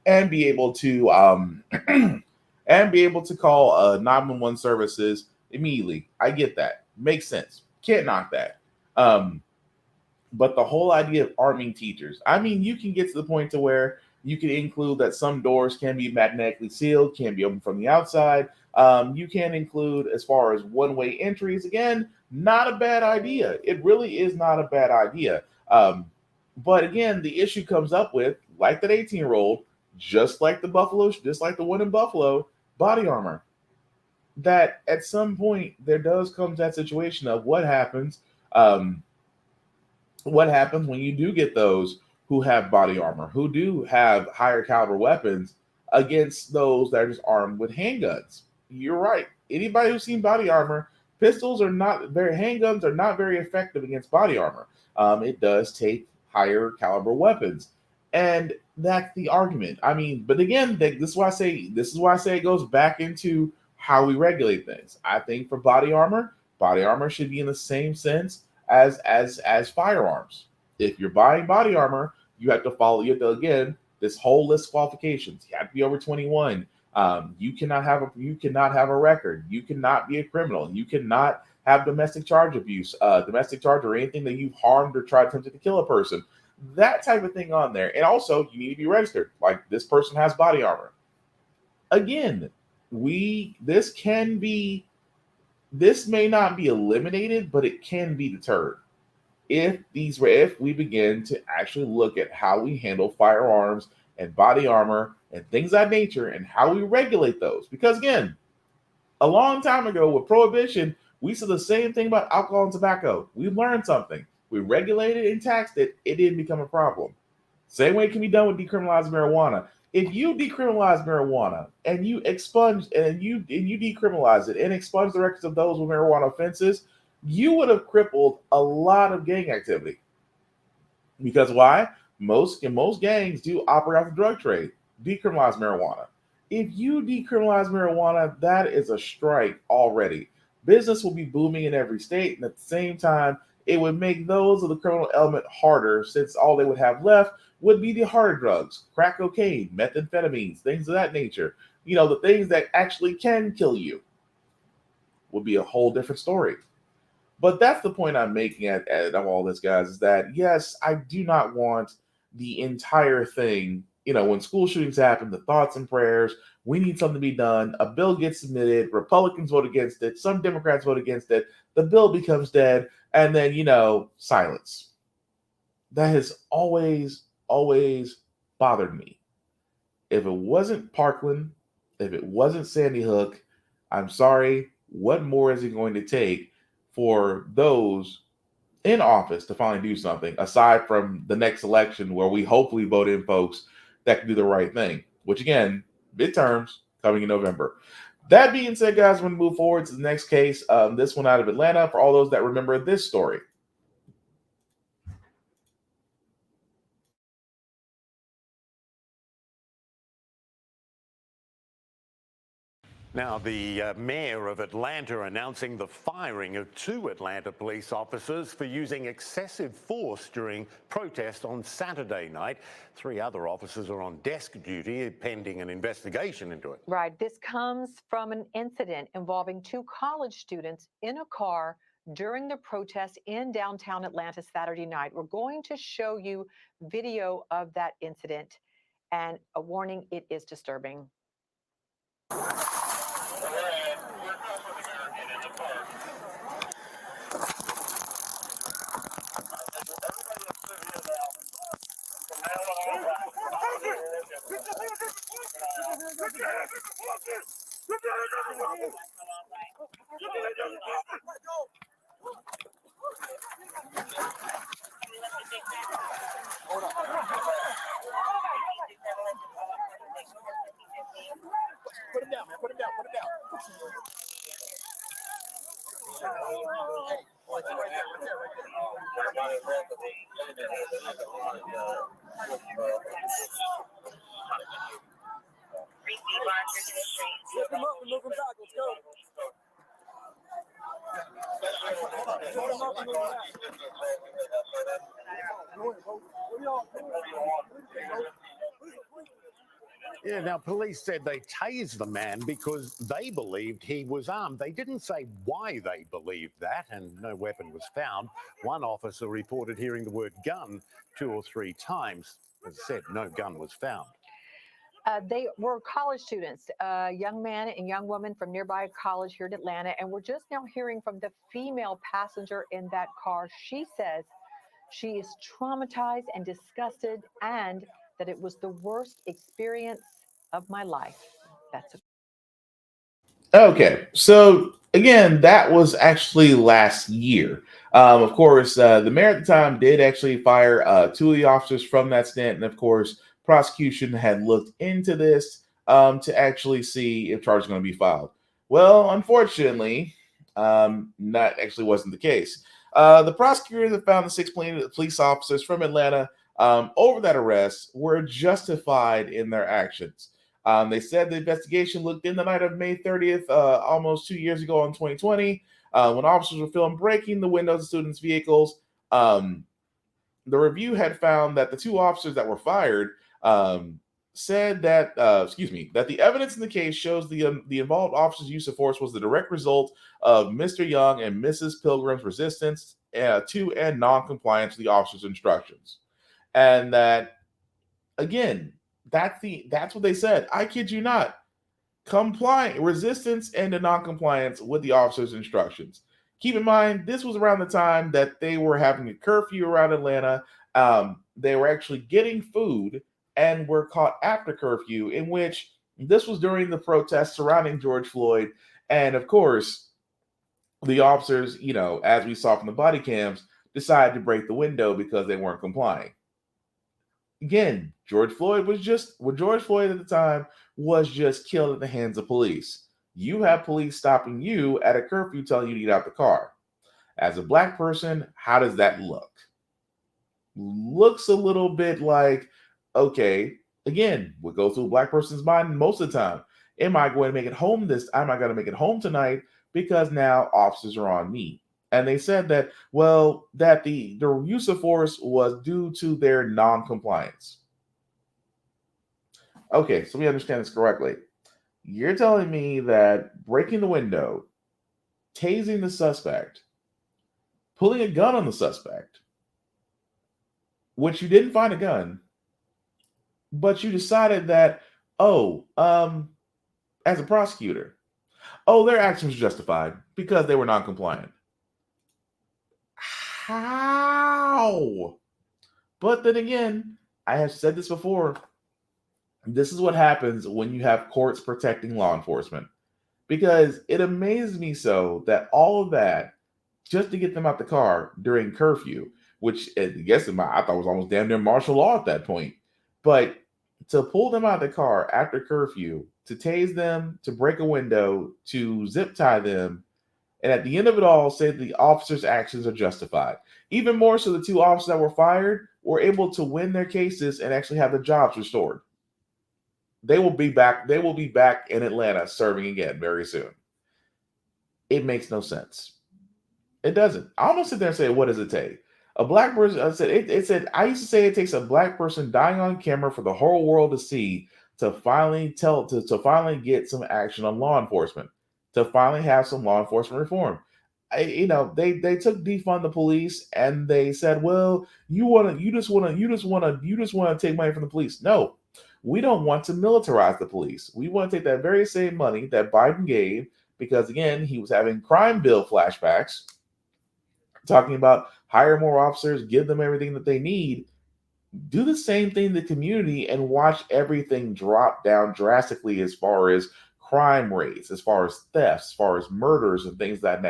and be able to call 911 services immediately. I get that. Makes sense. Can't knock that. But the whole idea of arming teachers, I mean, you can get to the point to where you can include that some doors can be magnetically sealed, can be opened from the outside. You can include as far as one-way entries. Again, not a bad idea. It really is not a bad idea. But again, the issue comes up with, like that 18-year-old, just like the one in Buffalo, body armor. That at some point there does come that situation of what happens when you do get those who have body armor, who do have higher caliber weapons against those that are just armed with handguns. You're right. Anybody who's seen body armor, handguns are not very effective against body armor. It does take higher caliber weapons. And that's the argument. I mean, but again, this is why I say it goes back into how we regulate things. I think for body armor should be in the same sense as firearms. If you're buying body armor, you have to again, this whole list of qualifications. You have to be over 21. You cannot have a record. You cannot be a criminal. You cannot have domestic charge abuse, or anything that you've harmed or attempted to kill a person. That type of thing on there. And also, you need to be registered. Like, this person has body armor. Again, this may not be eliminated, but it can be deterred if we begin to actually look at how we handle firearms and body armor and things of that nature and how we regulate those. Because again, a long time ago with prohibition, we said the same thing about alcohol and tobacco. We learned something. We regulated and taxed it. It didn't become a problem. Same way it can be done with decriminalized marijuana. If you decriminalize marijuana and you expunge and you decriminalize it and expunge the records of those with marijuana offenses, you would have crippled a lot of gang activity. Because why? Most gangs do operate off the drug trade. Decriminalize marijuana. If you decriminalize marijuana, that is a strike already. Business will be booming in every state, and at the same time, it would make those of the criminal element harder, since all they would have left would be the harder drugs, crack cocaine, methamphetamines, things of that nature. You know, the things that actually can kill you would be a whole different story. But that's the point I'm making at all this, guys, is that, yes, I do not want the entire thing, when school shootings happen, the thoughts and prayers, we need something to be done. A bill gets submitted, Republicans vote against it, some Democrats vote against it, the bill becomes dead, and then, silence. That has always bothered me. If it wasn't Parkland, if it wasn't Sandy Hook, I'm sorry, what more is it going to take for those in office to finally do something, aside from the next election where we hopefully vote in folks that can do the right thing, which again, midterms coming in November. That being said, guys, we're going to move forward to the next case. This one out of Atlanta, for all those that remember this story. Now, the mayor of Atlanta announcing the firing of 2 Atlanta police officers for using excessive force during protest on Saturday night. 3 other officers are on desk duty pending an investigation into it. Right. This comes from an incident involving 2 college students in a car during the protest in downtown Atlanta Saturday night. We're going to show you video of that incident, and a warning, it is disturbing. Put him down, man. Put him down. Put him down. Lift him up and move him back. Let's go. Yeah, now police said they tased the man because they believed he was armed. They didn't say why they believed that, and no weapon was found. One officer reported hearing the word gun 2 or 3 times. As I said, no gun was found. They were college students, a young man and young woman from nearby college here in Atlanta, and we're just now hearing from the female passenger in that car. She says she is traumatized and disgusted, and that it was the worst experience of my life. That's Okay, so again, that was actually last year. Of course, the mayor at the time did actually fire 2 of the officers from that stint, and of course, prosecution had looked into this to actually see if charges are going to be filed. Well, unfortunately, that actually wasn't the case. The prosecutors have found the 6 police officers from Atlanta over that arrest were justified in their actions. They said the investigation looked in the night of May 30th, almost 2 years ago in 2020, when officers were filmed breaking the windows of students' vehicles. The review had found that the 2 officers that were fired said that, that the evidence in the case shows the involved officers' use of force was the direct result of Mr. Young and Mrs. Pilgrim's resistance to and non-compliance with the officers' instructions. And that, again, that's what they said. I kid you not. Resistance and non-compliance with the officer's instructions. Keep in mind, this was around the time that they were having a curfew around Atlanta. They were actually getting food and were caught after curfew, in which this was during the protests surrounding George Floyd. And of course, the officers, as we saw from the body cams, decided to break the window because they weren't complying. Again, George Floyd at the time was just killed at the hands of police. You have police stopping you at a curfew telling you to get out the car. As a black person, how does that look? Looks a little bit like, okay, again, what goes through a black person's mind most of the time? Am I going to make it home am I going to make it home tonight because now officers are on me? And they said that, that the use of force was due to their non-compliance. Okay, so we understand this correctly. You're telling me that breaking the window, tasing the suspect, pulling a gun on the suspect, which you didn't find a gun, but you decided that, as a prosecutor, their actions were justified because they were non-compliant. How? But then again, I have said this before. This is what happens when you have courts protecting law enforcement. Because it amazed me so that all of that just to get them out the car during curfew, which I guess I thought was almost damn near martial law at that point. But to pull them out of the car after curfew, to tase them, to break a window, to zip tie them, and at the end of it all, say the officers' actions are justified. Even more so, the 2 officers that were fired were able to win their cases and actually have their jobs restored. They will be back. They will be back in Atlanta serving again very soon. It makes no sense. It doesn't. I almost sit there and say, what does it take? A black person, I used to say it takes a black person dying on camera for the whole world to see to finally get some action on law enforcement, to finally have some law enforcement reform. They took defund the police and they said, well, you just want to take money from the police. No, we don't want to militarize the police. We want to take that very same money that Biden gave, because again, he was having crime bill flashbacks, talking about hire more officers, give them everything that they need. do the same thing in the community and watch everything drop down drastically as far as crime rates, as far as thefts, as far as murders and things of that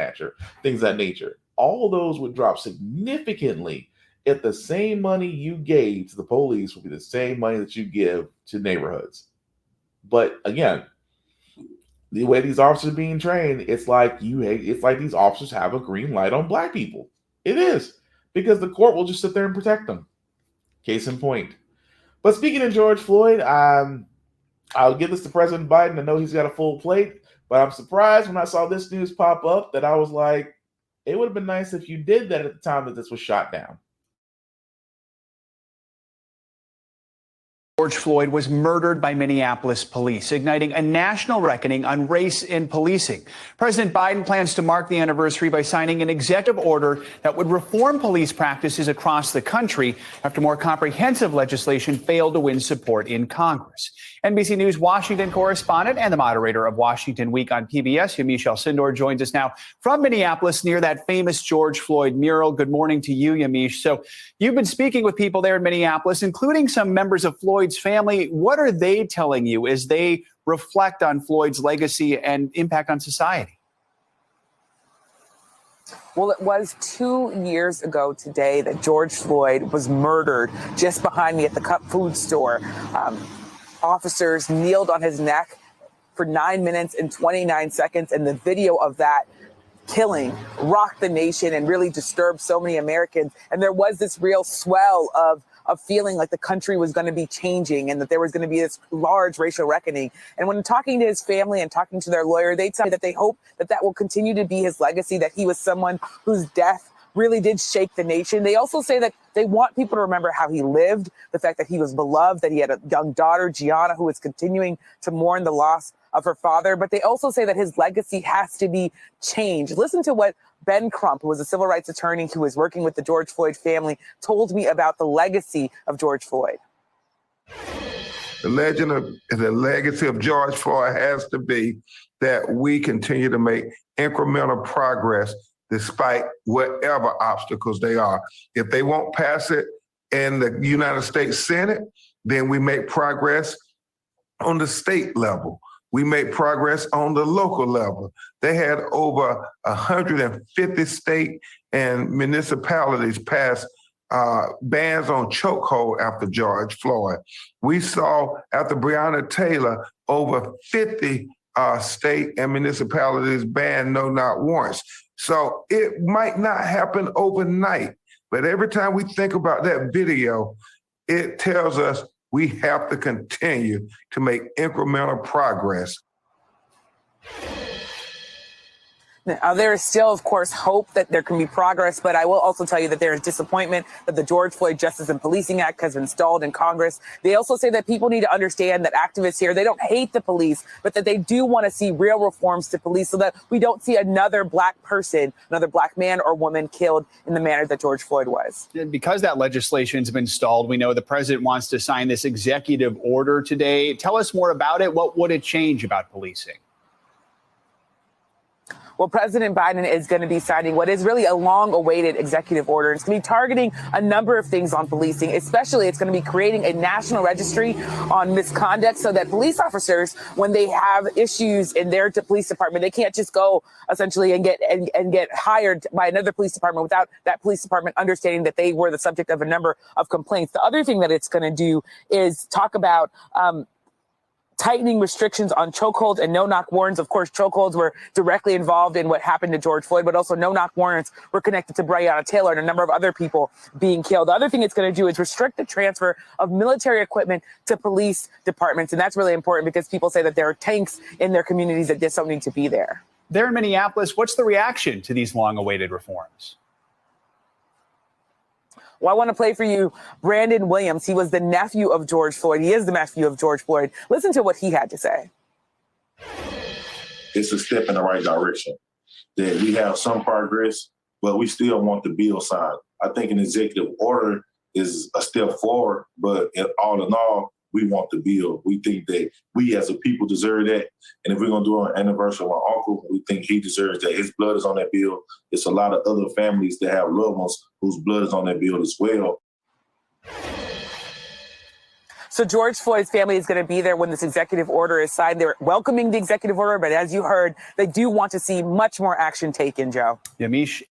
nature. All those would drop significantly if the same money you gave to the police would be the same money that you give to neighborhoods. But again, the way these officers are being trained, it's like these officers have a green light on black people. It is, because the court will just sit there and protect them. Case in point. But speaking of George Floyd, I'll give this to President Biden. I know he's got a full plate, but I'm surprised when I saw this news pop up that I was like, it would have been nice if you did that at the time that this was shot down. George Floyd was murdered by Minneapolis police, igniting a national reckoning on race in policing. President Biden plans to mark the anniversary by signing an executive order that would reform police practices across the country after more comprehensive legislation failed to win support in Congress. NBC News Washington correspondent and the moderator of Washington Week on PBS, Yamiche Alcindor, joins us now from Minneapolis near that famous George Floyd mural. Good morning to you, Yamiche. So you've been speaking with people there in Minneapolis, including some members of Floyd's family. What are they telling you as they reflect on Floyd's legacy and impact on society? Well, it was 2 years ago today that George Floyd was murdered just behind me at the Cup Food store. Officers kneeled on his neck for 9 minutes and 29 seconds, and the video of that killing rocked the nation and really disturbed so many Americans. And there was this real swell of feeling like the country was going to be changing and that there was going to be this large racial reckoning. And when talking to his family and talking to their lawyer, they tell me that they hope that that will continue to be his legacy, that he was someone whose death really did shake the nation. They also say that they want people to remember how he lived, the fact that he was beloved, that he had a young daughter, Gianna, who was continuing to mourn the loss of her father. But they also say that his legacy has to be changed. Listen to what Ben Crump, who was a civil rights attorney who was working with the George Floyd family, told me about the legacy of George Floyd. The legacy of George Floyd has to be that we continue to make incremental progress despite whatever obstacles they are. If they won't pass it in the United States Senate, then we make progress on the state level. We make progress on the local level. They had over 150 state and municipalities pass bans on chokehold after George Floyd. We saw after Breonna Taylor, over 50 state and municipalities ban no-knock warrants. So it might not happen overnight, but every time we think about that video, it tells us we have to continue to make incremental progress. Now, there is still, of course, hope that there can be progress, but I will also tell you that there is disappointment that the George Floyd Justice and Policing Act has been stalled in Congress. They also say that people need to understand that activists here, they don't hate the police, but that they do want to see real reforms to police so that we don't see another black person, another black man or woman killed in the manner that George Floyd was. Because that legislation's been stalled, we know the president wants to sign this executive order today. Tell us more about it. What would it change about policing? Well, President Biden is going to be signing what is really a long-awaited executive order. It's going to be targeting a number of things on policing. Especially, it's going to be creating a national registry on misconduct so that police officers, when they have issues in their police department, they can't just go essentially and get hired by another police department without that police department understanding that they were the subject of a number of complaints. The other thing that it's going to do is talk about tightening restrictions on chokeholds and no-knock warrants. Of course, chokeholds were directly involved in what happened to George Floyd, but also no-knock warrants were connected to Breonna Taylor and a number of other people being killed. The other thing it's going to do is restrict the transfer of military equipment to police departments. And that's really important because people say that there are tanks in their communities that just don't need to be there. There in Minneapolis, what's the reaction to these long-awaited reforms? Well, I want to play for you Brandon Williams. He was the nephew of George Floyd. He is the nephew of George Floyd. Listen to what he had to say. It's a step in the right direction. That we have some progress, but we still want the bill signed. I think an executive order is a step forward, but all in all, we want the bill. We think that we as a people deserve that. And if we're going to do an anniversary of my uncle, we think he deserves that. His blood is on that bill. It's a lot of other families that have loved ones whose blood is on that bill as well. So George Floyd's family is going to be there when this executive order is signed. They're welcoming the executive order, but as you heard, they do want to see much more action taken, Joe. Yamish.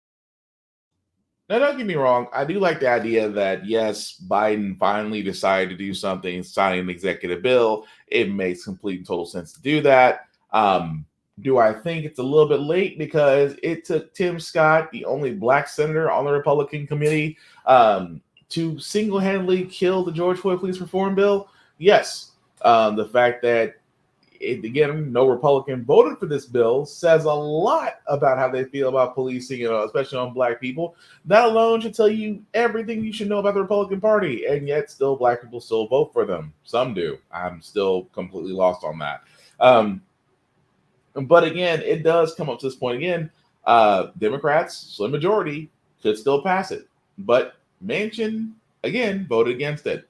Now, don't get me wrong. I do like the idea that, yes, Biden finally decided to do something, signing an executive bill. It makes complete and total sense to do that. Do I think it's a little bit late because it took Tim Scott, the only black senator on the Republican committee, to single-handedly kill the George Floyd police reform bill? Yes. The fact that, again, no Republican voted for this bill says a lot about how they feel about policing, especially on black people. That alone should tell you everything you should know about the Republican Party, and yet still black people still vote for them. Some do. I'm still completely lost on that. But again, it does come up to this point again. Democrats, slim majority, could still pass it. But Manchin, again, voted against it.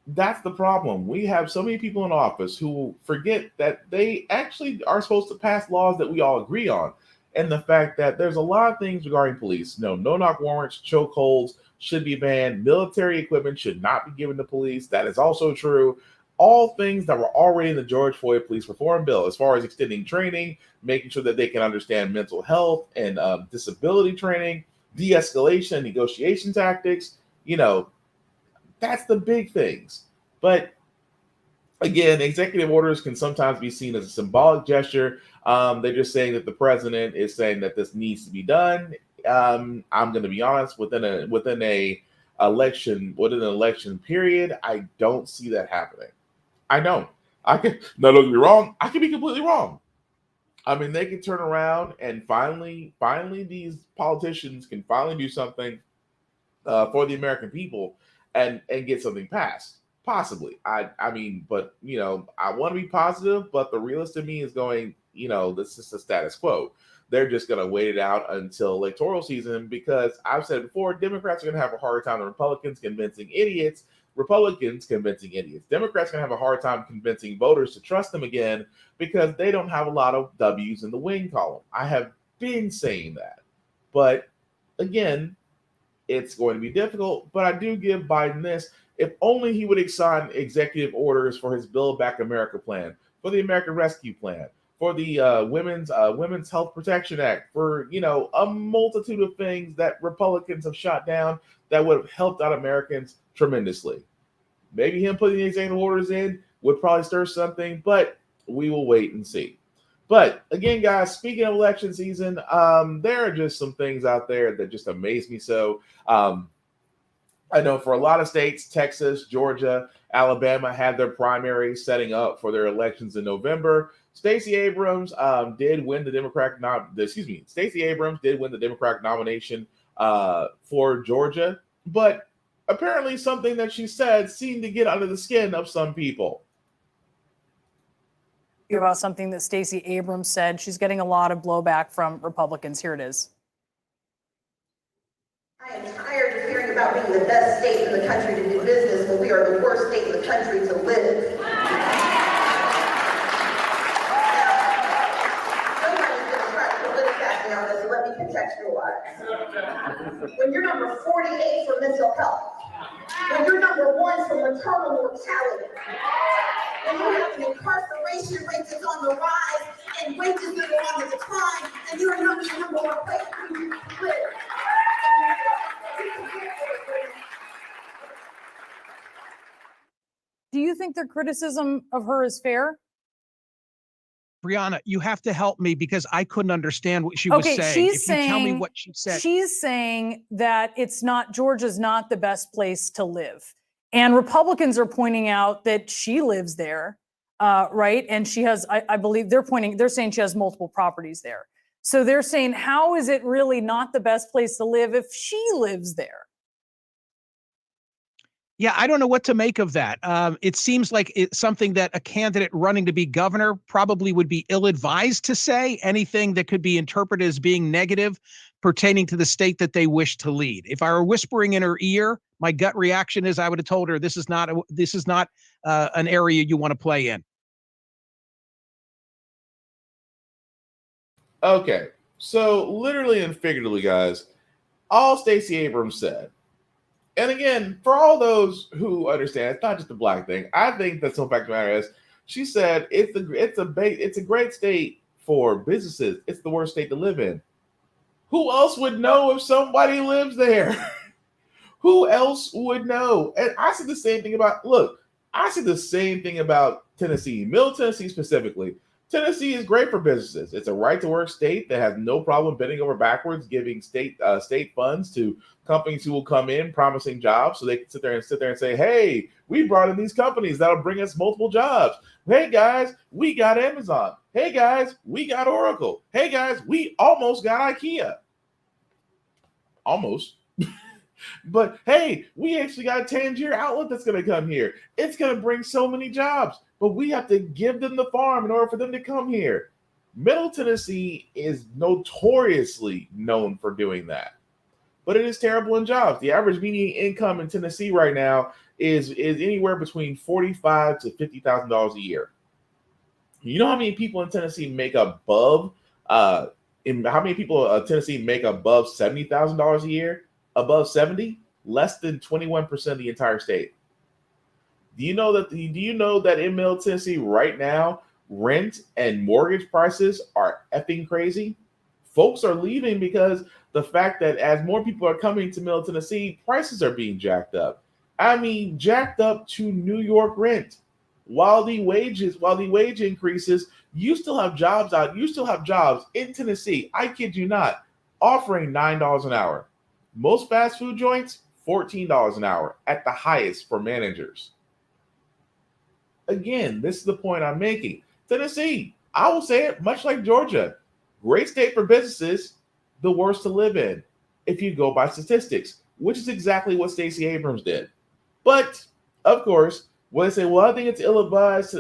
That's the problem. We have so many people in office who forget that they actually are supposed to pass laws that we all agree on. And the fact that there's a lot of things regarding police. No-knock warrants, chokeholds should be banned. Military equipment should not be given to police. That is also true. All things that were already in the George Floyd police reform bill, as far as extending training, making sure that they can understand mental health and disability training, de-escalation, negotiation tactics, that's the big things. But again, executive orders can sometimes be seen as a symbolic gesture. They're just saying that the president is saying that this needs to be done. I'm going to be honest, within an election period, I don't see that happening. I don't. Don't get me wrong. I could be completely wrong. I mean, they can turn around and finally, these politicians can finally do something for the American people and get something passed. Possibly. I mean, but I want to be positive, but the realist in me is going, this is the status quo. They're just going to wait it out until electoral season because I've said before, Democrats are going to have a hard time than Republicans convincing idiots. Republicans convincing idiots. Democrats are going to have a hard time convincing voters to trust them again because they don't have a lot of W's in the win column. I have been saying that. But again, it's going to be difficult. But I do give Biden this. If only he would sign executive orders for his Build Back America plan, for the American Rescue Plan, for the Women's Health Protection Act, for a multitude of things that Republicans have shot down that would have helped out Americans tremendously. Maybe him putting the executive orders in would probably stir something, but we will wait and see. But again, guys, speaking of election season, there are just some things out there that just amaze me. So I know for a lot of states, Texas, Georgia, Alabama had their primaries setting up for their elections in November. Stacey Abrams did win the Democratic nomination for Georgia, but apparently something that she said seemed to get under the skin of some people. About something that Stacey Abrams said. She's getting a lot of blowback from Republicans. Here it is. I am tired of hearing about being the best state in the country to do business when we are the worst state in the country to live. Somebody's going to try to politicizing on this, so let me contextualize. When you're number 48 for mental health, when you're number 1 for maternal mortality, when you have an incarceration rate that's on the rise and wages that are on the decline, and you're not the number 1 place to live. Do you think their criticism of her is fair? Brianna, you have to help me because I couldn't understand what she was saying. If you tell me what she said. She's saying that Georgia's not the best place to live. And Republicans are pointing out that she lives there, right? And she has, I believe they're saying she has multiple properties there. So they're saying, how is it really not the best place to live if she lives there? Yeah, I don't know what to make of that. It seems like it's something that a candidate running to be governor probably would be ill-advised to say. Anything that could be interpreted as being negative pertaining to the state that they wish to lead. If I were whispering in her ear, my gut reaction is I would have told her this is not an area you want to play in. Okay, so literally and figuratively, guys, all Stacey Abrams said, And again, for all those who understand, it's not just a black thing. I think the simple fact of the matter is, she said it's a great state for businesses. It's the worst state to live in. Who else would know if somebody lives there? Who else would know? And I said the same thing about, Tennessee, Middle Tennessee specifically. Tennessee is great for businesses. It's a right-to-work state that has no problem bending over backwards, giving state funds to companies who will come in promising jobs, so they can sit there and say, "Hey, we brought in these companies that'll bring us multiple jobs. Hey guys, we got Amazon. Hey guys, we got Oracle. Hey guys, we almost got IKEA. Almost." But hey, we actually got a Tangier outlet that's going to come here. It's going to bring so many jobs, but we have to give them the farm in order for them to come here. Middle Tennessee is notoriously known for doing that, but it is terrible in jobs. The average median income in Tennessee right now is anywhere between $45,000 to $50,000 a year. You know how many people in Tennessee make above? Tennessee make above $70,000 a year? Above 70, less than 21% of the entire state. Do you know that in Middle Tennessee right now, rent and mortgage prices are effing crazy? Folks are leaving because the fact that as more people are coming to Middle Tennessee, prices are being jacked up. I mean, jacked up to New York rent. While the wage increases, you still have jobs out. You still have jobs in Tennessee. I kid you not, offering $9 an hour. Most fast food joints, $14 an hour at the highest for managers. Again, this is the point I'm making. Tennessee, I will say it, much like Georgia, great state for businesses, the worst to live in if you go by statistics, which is exactly what Stacey Abrams did. But of course, when they say, "Well, I think it's ill-advised,"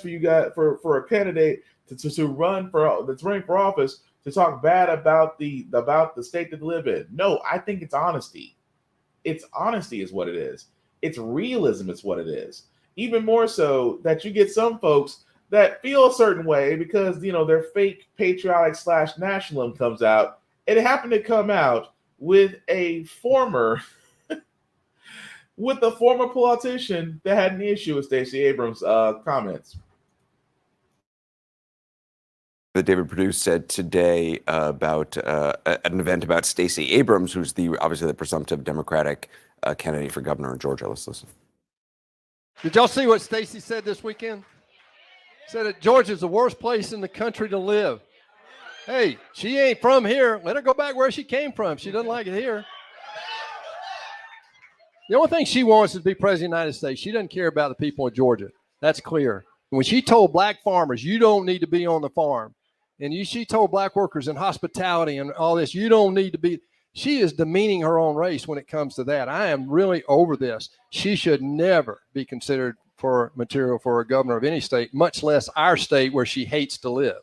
for you guys, for a candidate to run that's running for office, to talk bad about the state that they live in. No, I think it's honesty. It's honesty is what it is. It's realism is what it is. Even more so that you get some folks that feel a certain way because their fake patriotic / nationalism comes out. It happened to come out with a former politician that had an issue with Stacey Abrams' comments. That David Perdue said today about at an event about Stacey Abrams, who's obviously the presumptive Democratic candidate for governor in Georgia. Let's listen. Did y'all see what Stacey said this weekend? Said that Georgia's the worst place in the country to live. Hey, she ain't from here. Let her go back where she came from. She doesn't like it here. The only thing she wants is to be president of the United States. She doesn't care about the people of Georgia. That's clear. When she told black farmers, "You don't need to be on the farm," and she told black workers in hospitality and all this, "You don't need to be," she is demeaning her own race when it comes to that. I am really over this. She should never be considered for material for a governor of any state, much less our state where she hates to live.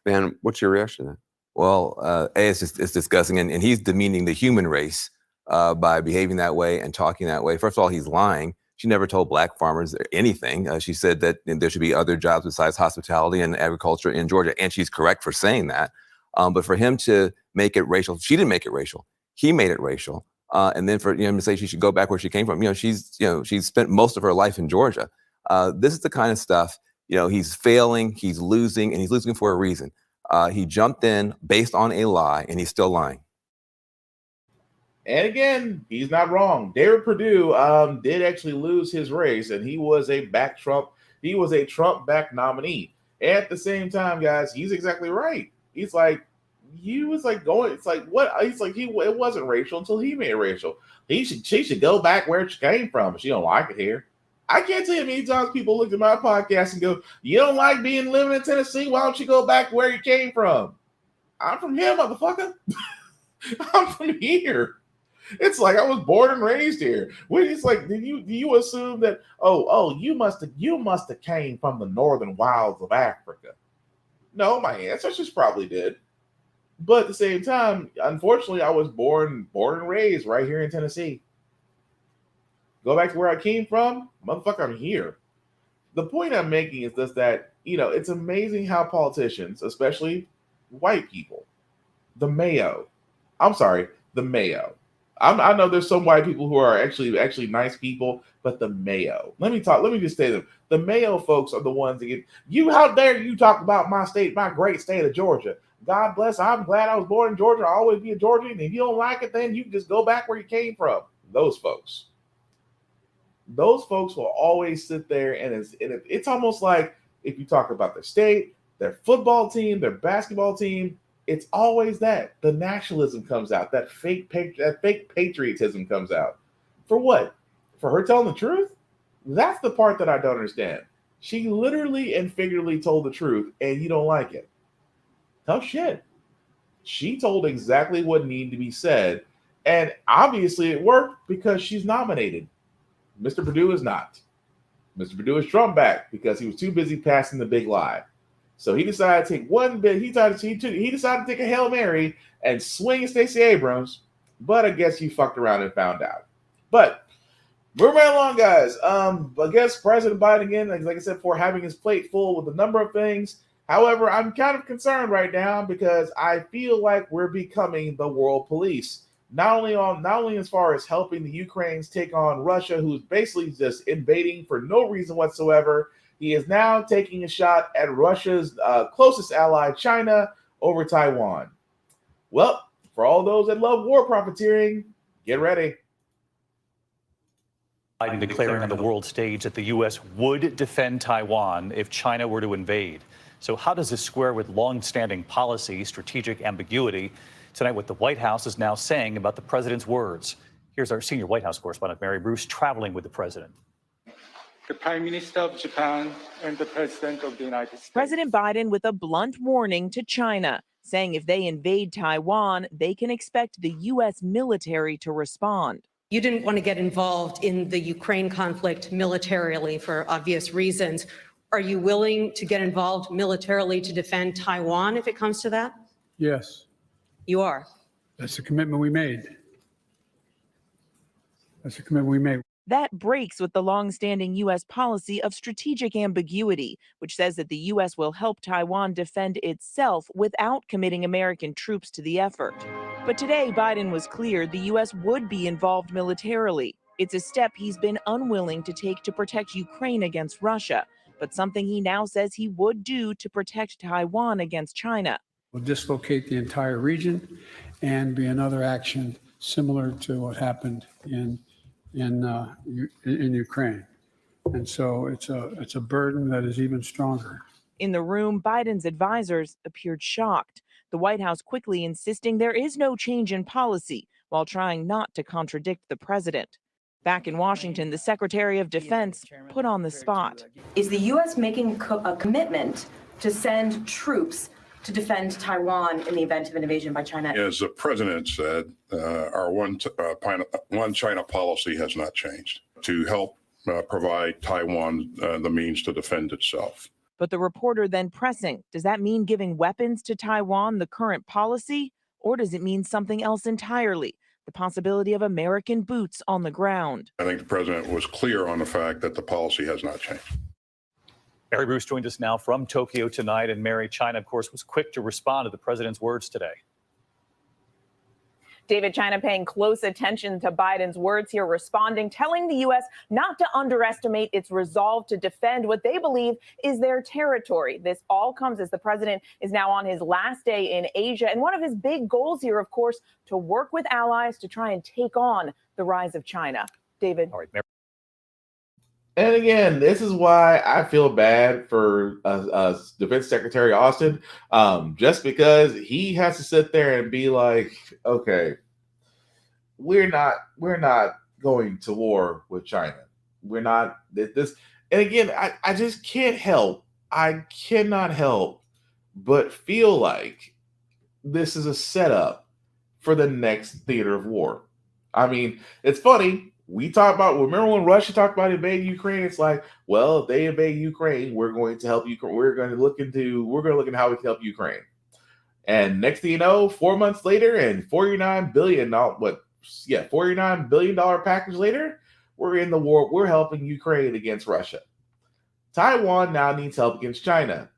Man, what's your reaction to that? Well, it's disgusting, and he's demeaning the human race by behaving that way and talking that way. First of all, he's lying. She never told black farmers anything. She said that there should be other jobs besides hospitality and agriculture in Georgia, and she's correct for saying that. But for him to make it racial, she didn't make it racial. He made it racial. And then for him to say she should go back where she came from, she's spent most of her life in Georgia. This is the kind of stuff. He's failing, he's losing, and he's losing for a reason. He jumped in based on a lie, and he's still lying. And again, he's not wrong. David Perdue did actually lose his race, and he was a Trump-backed nominee. At the same time, guys, he's exactly right. He's like, it wasn't racial until he made it racial. She should go back where she came from. She don't like it here. I can't tell you how many times people look at my podcast and go, "You don't like living in Tennessee? Why don't you go back where you came from?" I'm from here, motherfucker. I'm from here. It's like I was born and raised here. It's like, do you assume that you must have came from the northern wilds of Africa? No, my ancestors probably did. But at the same time, unfortunately, I was born and raised right here in Tennessee. Go back to where I came from, motherfucker, I'm here. The point I'm making is just that, it's amazing how politicians, especially white people, the Mayo, I know there's some white people who are actually nice people, but the Mayo. Let me just say them. The Mayo folks are the ones that get you. How dare you talk about my state, my great state of Georgia? God bless. I'm glad I was born in Georgia. I'll always be a Georgian. And if you don't like it, then you can just go back where you came from. Those folks will always sit there, and it's almost like if you talk about their state, their football team, their basketball team. It's always that the nationalism comes out, that fake patriotism comes out. For what? For her telling the truth? That's the part that I don't understand. She literally and figuratively told the truth, and you don't like it. Tough shit. She told exactly what needed to be said, and obviously it worked because she's nominated. Mr. Perdue is not. Mr. Perdue is Trump back because he was too busy passing the big lie. So he decided to take one bit. He decided to take a Hail Mary and swing at Stacey Abrams, but I guess he fucked around and found out. But moving right along, guys. I guess President Biden again, like I said, for having his plate full with a number of things. However, I'm kind of concerned right now because I feel like we're becoming the world police. Not only as far as helping the Ukrainians take on Russia, who's basically just invading for no reason whatsoever. He is now taking a shot at Russia's closest ally, China, over Taiwan. Well, for all those that love war profiteering, get ready. Biden declaring on the world stage that the U.S. would defend Taiwan if China were to invade. So how does this square with long-standing policy, strategic ambiguity? Tonight, what the White House is now saying about the president's words. Here's our senior White House correspondent, Mary Bruce, traveling with the president. The Prime Minister of Japan and the President of the United States. President Biden with a blunt warning to China, saying if they invade Taiwan, they can expect the U.S. military to respond. You didn't want to get involved in the Ukraine conflict militarily for obvious reasons. Are you willing to get involved militarily to defend Taiwan if it comes to that? Yes. You are. That's the commitment we made. That breaks with the long-standing U.S. policy of strategic ambiguity, which says that the U.S. will help Taiwan defend itself without committing American troops to the effort. But today, Biden was clear the U.S. would be involved militarily. It's a step he's been unwilling to take to protect Ukraine against Russia, but something he now says he would do to protect Taiwan against China. We'll dislocate the entire region and be another action similar to what happened in Ukraine. And so it's a burden that is even stronger. In the room, Biden's advisors appeared shocked. The White House quickly insisting there is no change in policy while trying not to contradict the president. Back in Washington, the Secretary of Defense put on the spot. Is the U.S. making a commitment to send troops to defend Taiwan in the event of an invasion by China? As the president said, our one China policy has not changed to help provide Taiwan the means to defend itself. But the reporter then pressing, does that mean giving weapons to Taiwan the current policy? Or does it mean something else entirely? The possibility of American boots on the ground. I think the president was clear on the fact that the policy has not changed. Mary Bruce joined us now from Tokyo tonight. And Mary, China, of course, was quick to respond to the president's words today. David, China paying close attention to Biden's words here, responding, telling the U.S. not to underestimate its resolve to defend what they believe is their territory. This all comes as the president is now on his last day in Asia. And one of his big goals here, of course, to work with allies to try and take on the rise of China. David. All right, Mary. And again, this is why I feel bad for Defense Secretary Austin, just because he has to sit there and be like, okay, we're not going to war with China. We're not this. And again, I just can't help. I cannot help but feel like this is a setup for the next theater of war. I mean, it's funny. We talk about, remember when Russia talked about invading Ukraine? It's like, well, if they invade Ukraine, we're going to help Ukraine. We're going to look into how we can help Ukraine. And next thing you know, 4 months later and $49 billion package later, we're in the war. We're helping Ukraine against Russia. Taiwan now needs help against China.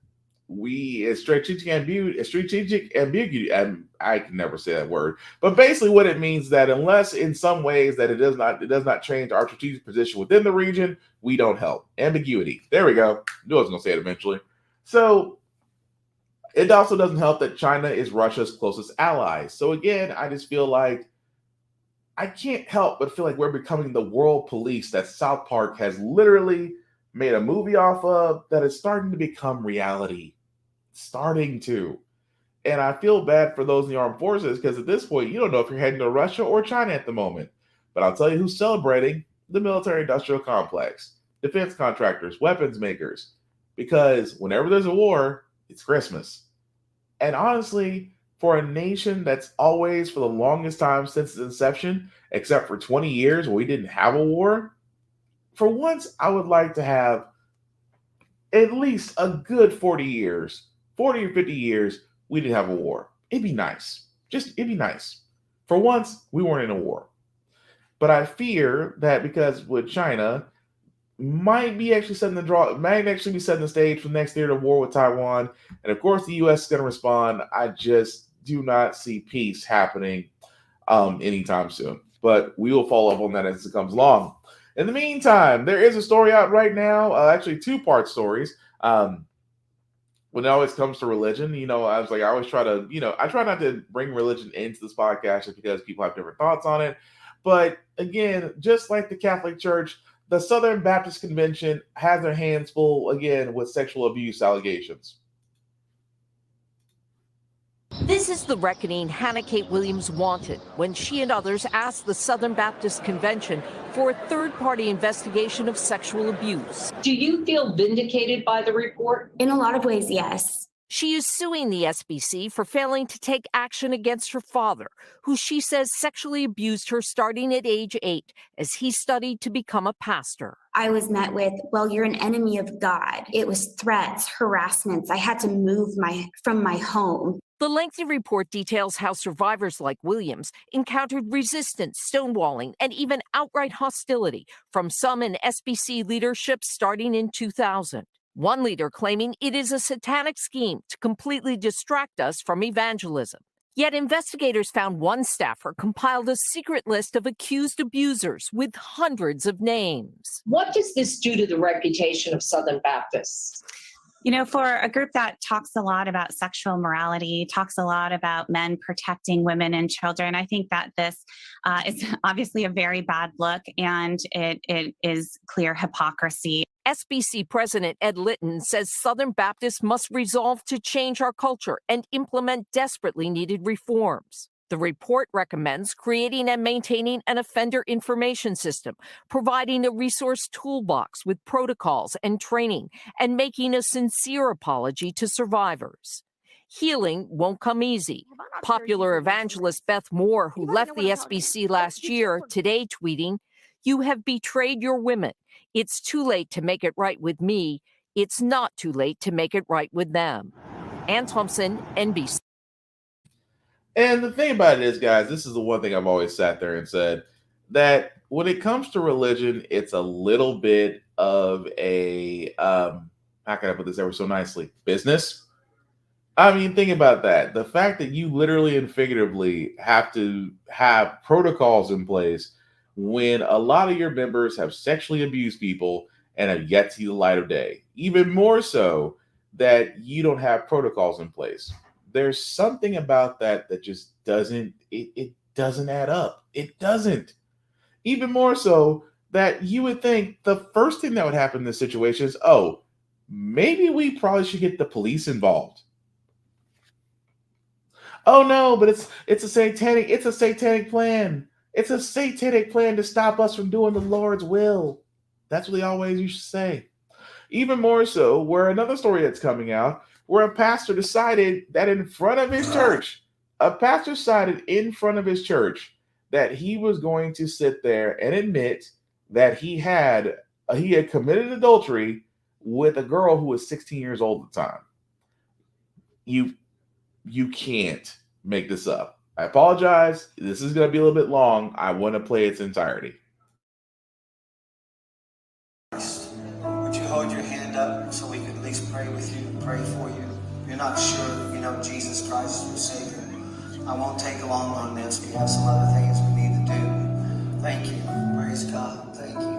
strategic ambiguity. I can never say that word, but basically what it means that unless in some ways that it does not change our strategic position within the region, we don't help. Ambiguity. There we go. Knew I was going to say it eventually. So it also doesn't help that China is Russia's closest ally. So again, I just feel like I can't help but feel like we're becoming the world police that South Park has literally made a movie off of that is starting to become reality. Starting to. And I feel bad for those in the armed forces because at this point, you don't know if you're heading to Russia or China at the moment. But I'll tell you who's celebrating: the military-industrial complex, defense contractors, weapons makers. Because whenever there's a war, it's Christmas. And honestly, for a nation that's always, for the longest time since its inception, except for 20 years where we didn't have a war, for once, I would like to have at least a good 40 years, 40 or 50 years, we didn't have a war. It'd be nice. It'd be nice. For once, we weren't in a war. But I fear that because with China, might actually be setting the stage for next year to war with Taiwan. And of course, the U.S. is going to respond. I just do not see peace happening anytime soon. But we will follow up on that as it comes along. In the meantime, there is a story out right now, actually two-part stories. When it always comes to religion, I always try to, I try not to bring religion into this podcast just because people have different thoughts on it. But again, just like the Catholic Church, the Southern Baptist Convention has their hands full, again, with sexual abuse allegations. This is the reckoning Hannah Kate Williams wanted when she and others asked the Southern Baptist Convention for a third-party investigation of sexual abuse. Do you feel vindicated by the report? In a lot of ways, yes. She is suing the SBC for failing to take action against her father, who she says sexually abused her starting at age 8 as he studied to become a pastor. I was met with, well, you're an enemy of God. It was threats, harassments. I had to move from my home. The lengthy report details how survivors like Williams encountered resistance, stonewalling, and even outright hostility from some in SBC leadership starting in 2000. One leader claiming it is a satanic scheme to completely distract us from evangelism. Yet investigators found one staffer compiled a secret list of accused abusers with hundreds of names. What does this do to the reputation of Southern Baptists? For a group that talks a lot about sexual morality, talks a lot about men protecting women and children, I think that this is obviously a very bad look, and it is clear hypocrisy. SBC President Ed Litton says Southern Baptists must resolve to change our culture and implement desperately needed reforms. The report recommends creating and maintaining an offender information system, providing a resource toolbox with protocols and training, and making a sincere apology to survivors. Healing won't come easy. Popular evangelist Beth Moore, who left the SBC last year, today tweeting, "You have betrayed your women. It's too late to make it right with me. It's not too late to make it right with them." Ann Thompson, NBC. And the thing about it is, guys, this is the one thing I've always sat there and said, that when it comes to religion, it's a little bit of a, how can I put this ever so nicely, business. I mean, think about that. The fact that you literally and figuratively have to have protocols in place when a lot of your members have sexually abused people and have yet to see the light of day. Even more so that you don't have protocols in place. There's something about that just doesn't, it doesn't add up. It doesn't. Even more so that you would think the first thing that would happen in this situation is, oh, maybe we probably should get the police involved. Oh no, but it's a satanic plan. It's a satanic plan to stop us from doing the Lord's will. That's what they always used to say. Even more so, where another story that's coming out, where a pastor decided that in front of his church, that he was going to sit there and admit that he had committed adultery with a girl who was 16 years old at the time. You can't make this up. I apologize. This is going to be a little bit long. I want to play its entirety. Would you hold your hand up so we could at least pray with you, pray for you? you're not sure that you know Jesus Christ as your Savior, I won't take long on this. We have some other things we need to do. Thank you. Praise God. Thank you.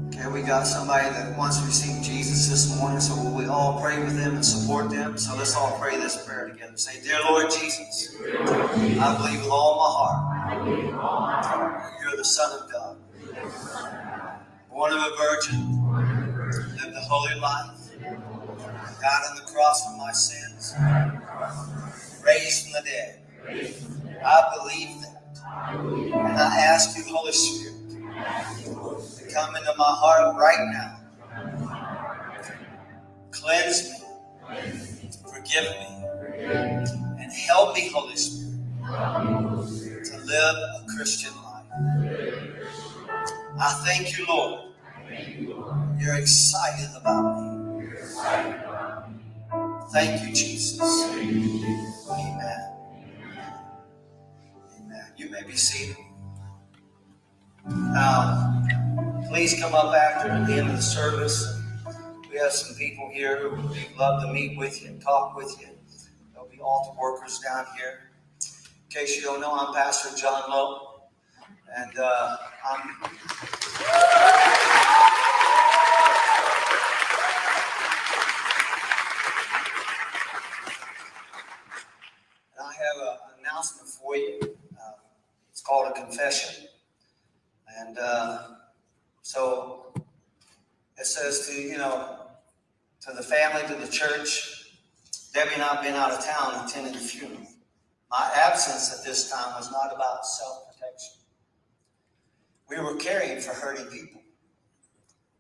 Okay, we got somebody that wants to receive Jesus this morning, so will we all pray with them and support them? So let's all pray this prayer together. Say, Dear Lord Jesus, I believe with all my heart that you're the Son of God, born of a virgin, lived a holy life, died on the cross for my sins, raised from the dead. I believe that. And I ask you, Holy Spirit, to come into my heart right now. Cleanse me, forgive me, and help me, Holy Spirit, to live a Christian life. I thank you, Lord. You're excited about me. Thank you, Jesus. Amen. Amen. You may be seated. Now, please come up after the end of the service. We have some people here who would love to meet with you and talk with you. There'll be altar workers down here. In case you don't know, I'm Pastor John Lowe, and I have an announcement for you. It's called a confession. And so it says to the family, to the church, Debbie and I have been out of town attending the funeral. My absence at this time was not about self-protection. We were caring for hurting people.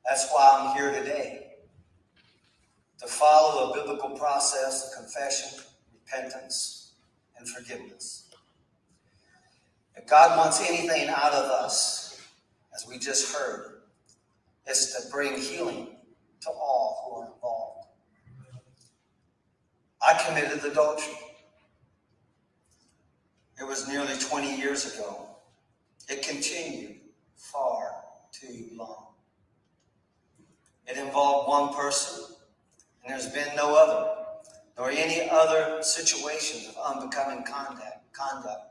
That's why I'm here today, to follow a biblical process of confession, repentance, and forgiveness. If God wants anything out of us, as we just heard, it's to bring healing to all who are involved. I committed adultery. It was nearly 20 years ago. It continued far too long. It involved one person, and there's been no other, nor any other situations of unbecoming conduct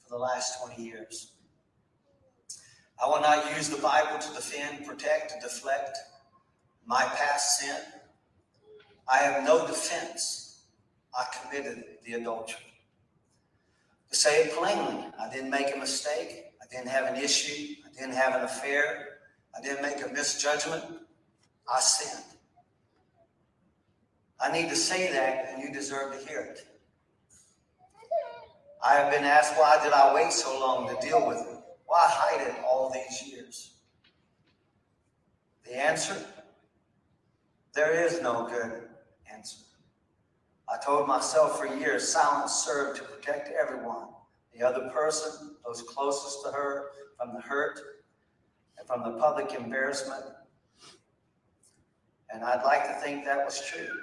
for the last 20 years. I will not use the Bible to defend, protect, or deflect my past sin. I have no defense. I committed the adultery. To say it plainly, I didn't make a mistake. I didn't have an issue. I didn't have an affair. I didn't make a misjudgment. I sinned. I need to say that, and you deserve to hear it. I have been asked, why did I wait so long to deal with it? Why hide it all these years? The answer? There is no good answer. I told myself for years, silence served to protect everyone. The other person, those closest to her, from the hurt and from the public embarrassment. And I'd like to think that was true.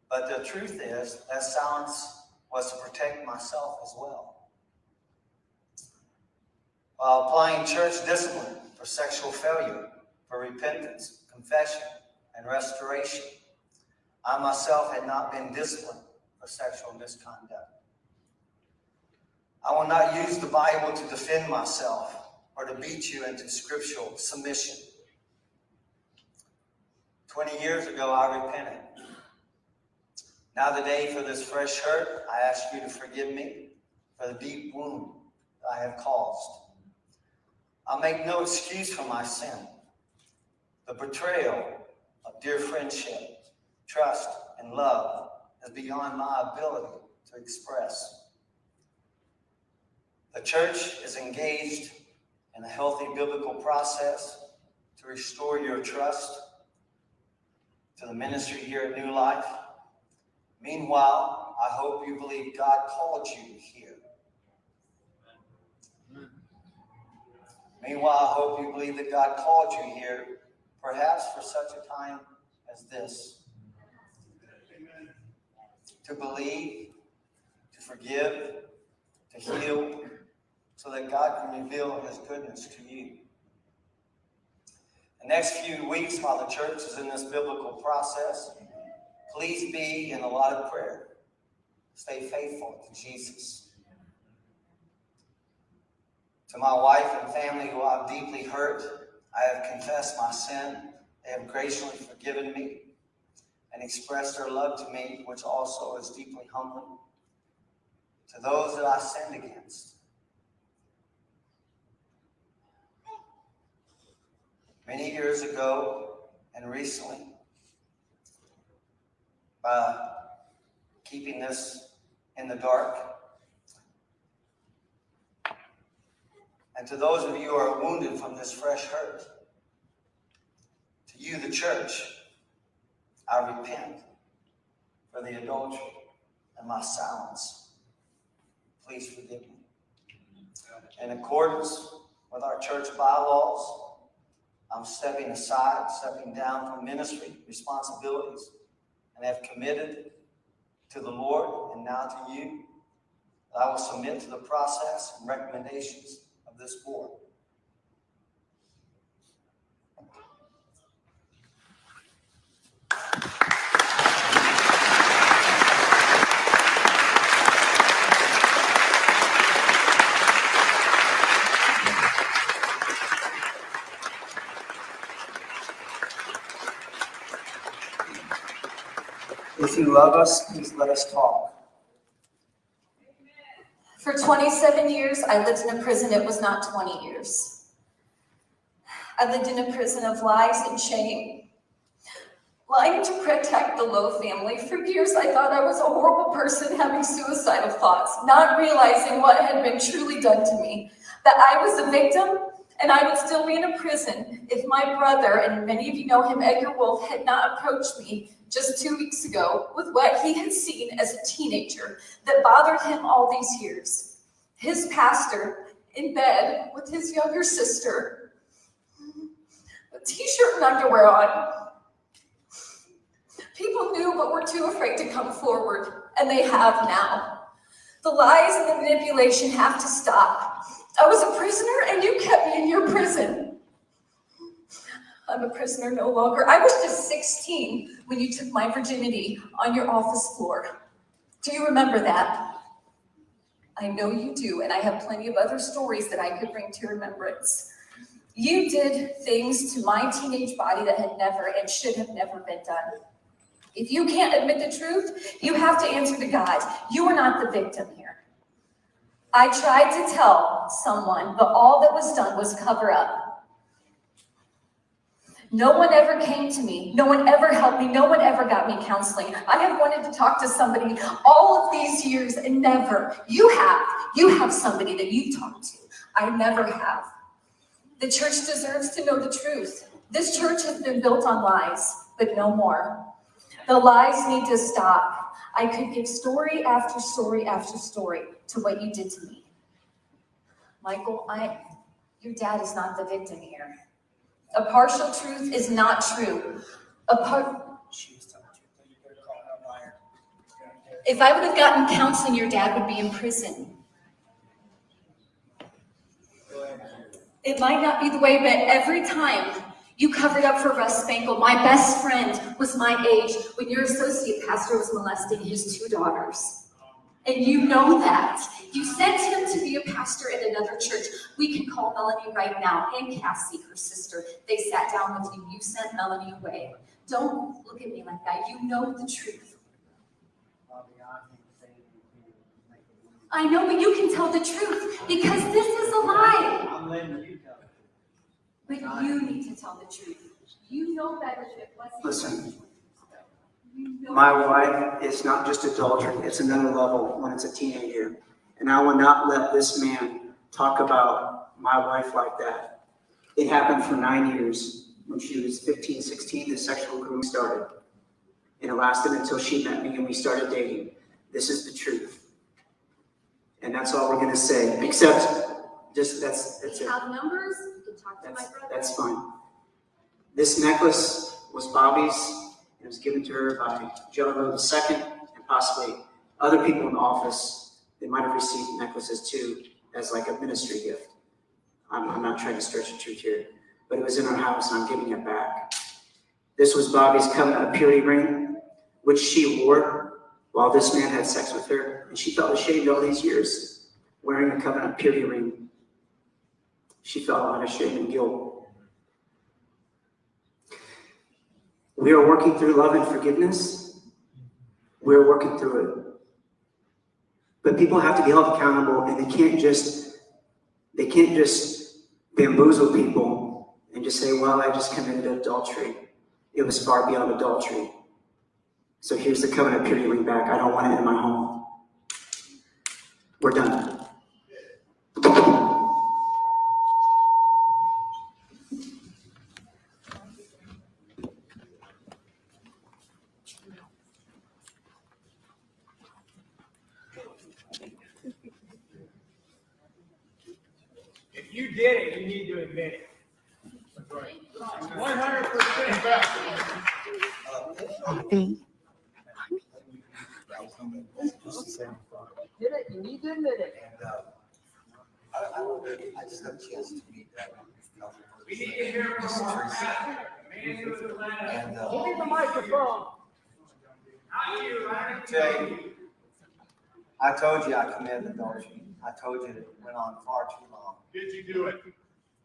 But the truth is that silence was to protect myself as well. While applying church discipline for sexual failure, for repentance, confession, and restoration, I myself had not been disciplined for sexual misconduct. I will not use the Bible to defend myself or to beat you into scriptural submission. 20 years ago, I repented. Now today, for this fresh hurt, I ask you to forgive me for the deep wound that I have caused. I'll make no excuse for my sin. The betrayal of dear friendship, trust, and love is beyond my ability to express. The church is engaged in a healthy biblical process to restore your trust to the ministry here at New Life. Meanwhile, I hope you believe God called you here. Meanwhile, I hope you believe that God called you here, perhaps for such a time as this. To believe, to forgive, to heal, so that God can reveal his goodness to you. The next few weeks, while the church is in this biblical process, Please be in a lot of prayer. Stay faithful to Jesus. To my wife and family who I've deeply hurt, I have confessed my sin. They have graciously forgiven me and expressed their love to me, which also is deeply humbling. To those that I sinned against, many years ago and recently, by keeping this in the dark. And to those of you who are wounded from this fresh hurt, to you, the church, I repent for the adultery and my silence. Please forgive me. In accordance with our church bylaws, I'm stepping aside, stepping down from ministry responsibilities, and have committed to the Lord and now to you that I will submit to the process and recommendations of this board. If you love us, please let us talk. For 27 years, I lived in a prison. It was not 20 years. I lived in a prison of lies and shame, lying to protect the Lowe family. For years, I thought I was a horrible person having suicidal thoughts, not realizing what had been truly done to me, that I was a victim and I would still be in a prison if my brother, and many of you know him, Edgar Wolf, had not approached me just 2 weeks ago with what he had seen as a teenager that bothered him all these years. His pastor in bed with his younger sister, a t-shirt and underwear on. People knew but were too afraid to come forward, and they have now. The lies and the manipulation have to stop. I was a prisoner and you kept me in your prison. I'm a prisoner no longer. I was just 16 when you took my virginity on your office floor. Do you remember that? I know you do, and I have plenty of other stories that I could bring to your remembrance. You did things to my teenage body that had never and should have never been done. If you can't admit the truth, you have to answer to God. You are not the victim here. I tried to tell someone, but all that was done was cover up. No one ever came to me. No one ever helped me. No one ever got me counseling. I have wanted to talk to somebody all of these years and never. You have. You have somebody that you talk to. I never have. The church deserves to know the truth. This church has been built on lies, but no more. The lies need to stop. I could give story after story after story to what you did to me. Michael, your dad is not the victim here. A partial truth is not true. If I would have gotten counseling, your dad would be in prison. It might not be the way, but every time you covered up for Russ Spangle. My best friend was my age when your associate pastor was molesting his 2 daughters. And you know that. You sent him to be a pastor at another church. We can call Melanie right now, and Cassie, her sister. They sat down with you. You sent Melanie away. Don't look at me like that. You know the truth. I know, but you can tell the truth because this is a lie. But you need to tell the truth. You know better than it was. Listen, my wife is not just adultery, it's another level when it's a teenager. And I will not let this man talk about my wife like that. It happened for 9 years. When she was 15, 16, the sexual grooming started. And it lasted until she met me and we started dating. This is the truth. And that's all we're gonna say, except just that's it. Have numbers? Talk to my brother. That's fine. This necklace was Bobby's. It was given to her by Joe II and possibly other people in the office. They might have received necklaces too as like a ministry gift. I'm not trying to stretch the truth here, but it was in our house and I'm giving it back. This was Bobby's covenant of purity ring. which she wore while this man had sex with her, and she felt ashamed all these years wearing a covenant purity ring. She felt out of shame and guilt. We are working through love and forgiveness. We're working through it. But people have to be held accountable, and they can't just bamboozle people and just say, well, I just committed adultery. It was far beyond adultery. So here's the covenant purity ring back. I don't want it in my home. We're done. If you did it, you need to admit it. 100%. Did it? You need to admit it. I just got a chance to meet that. We need to hear from our pastor, man who is And, Look at the microphone. Not you, right? Jay, I told you I committed adultery. I told you it went on far too long. Did you do it?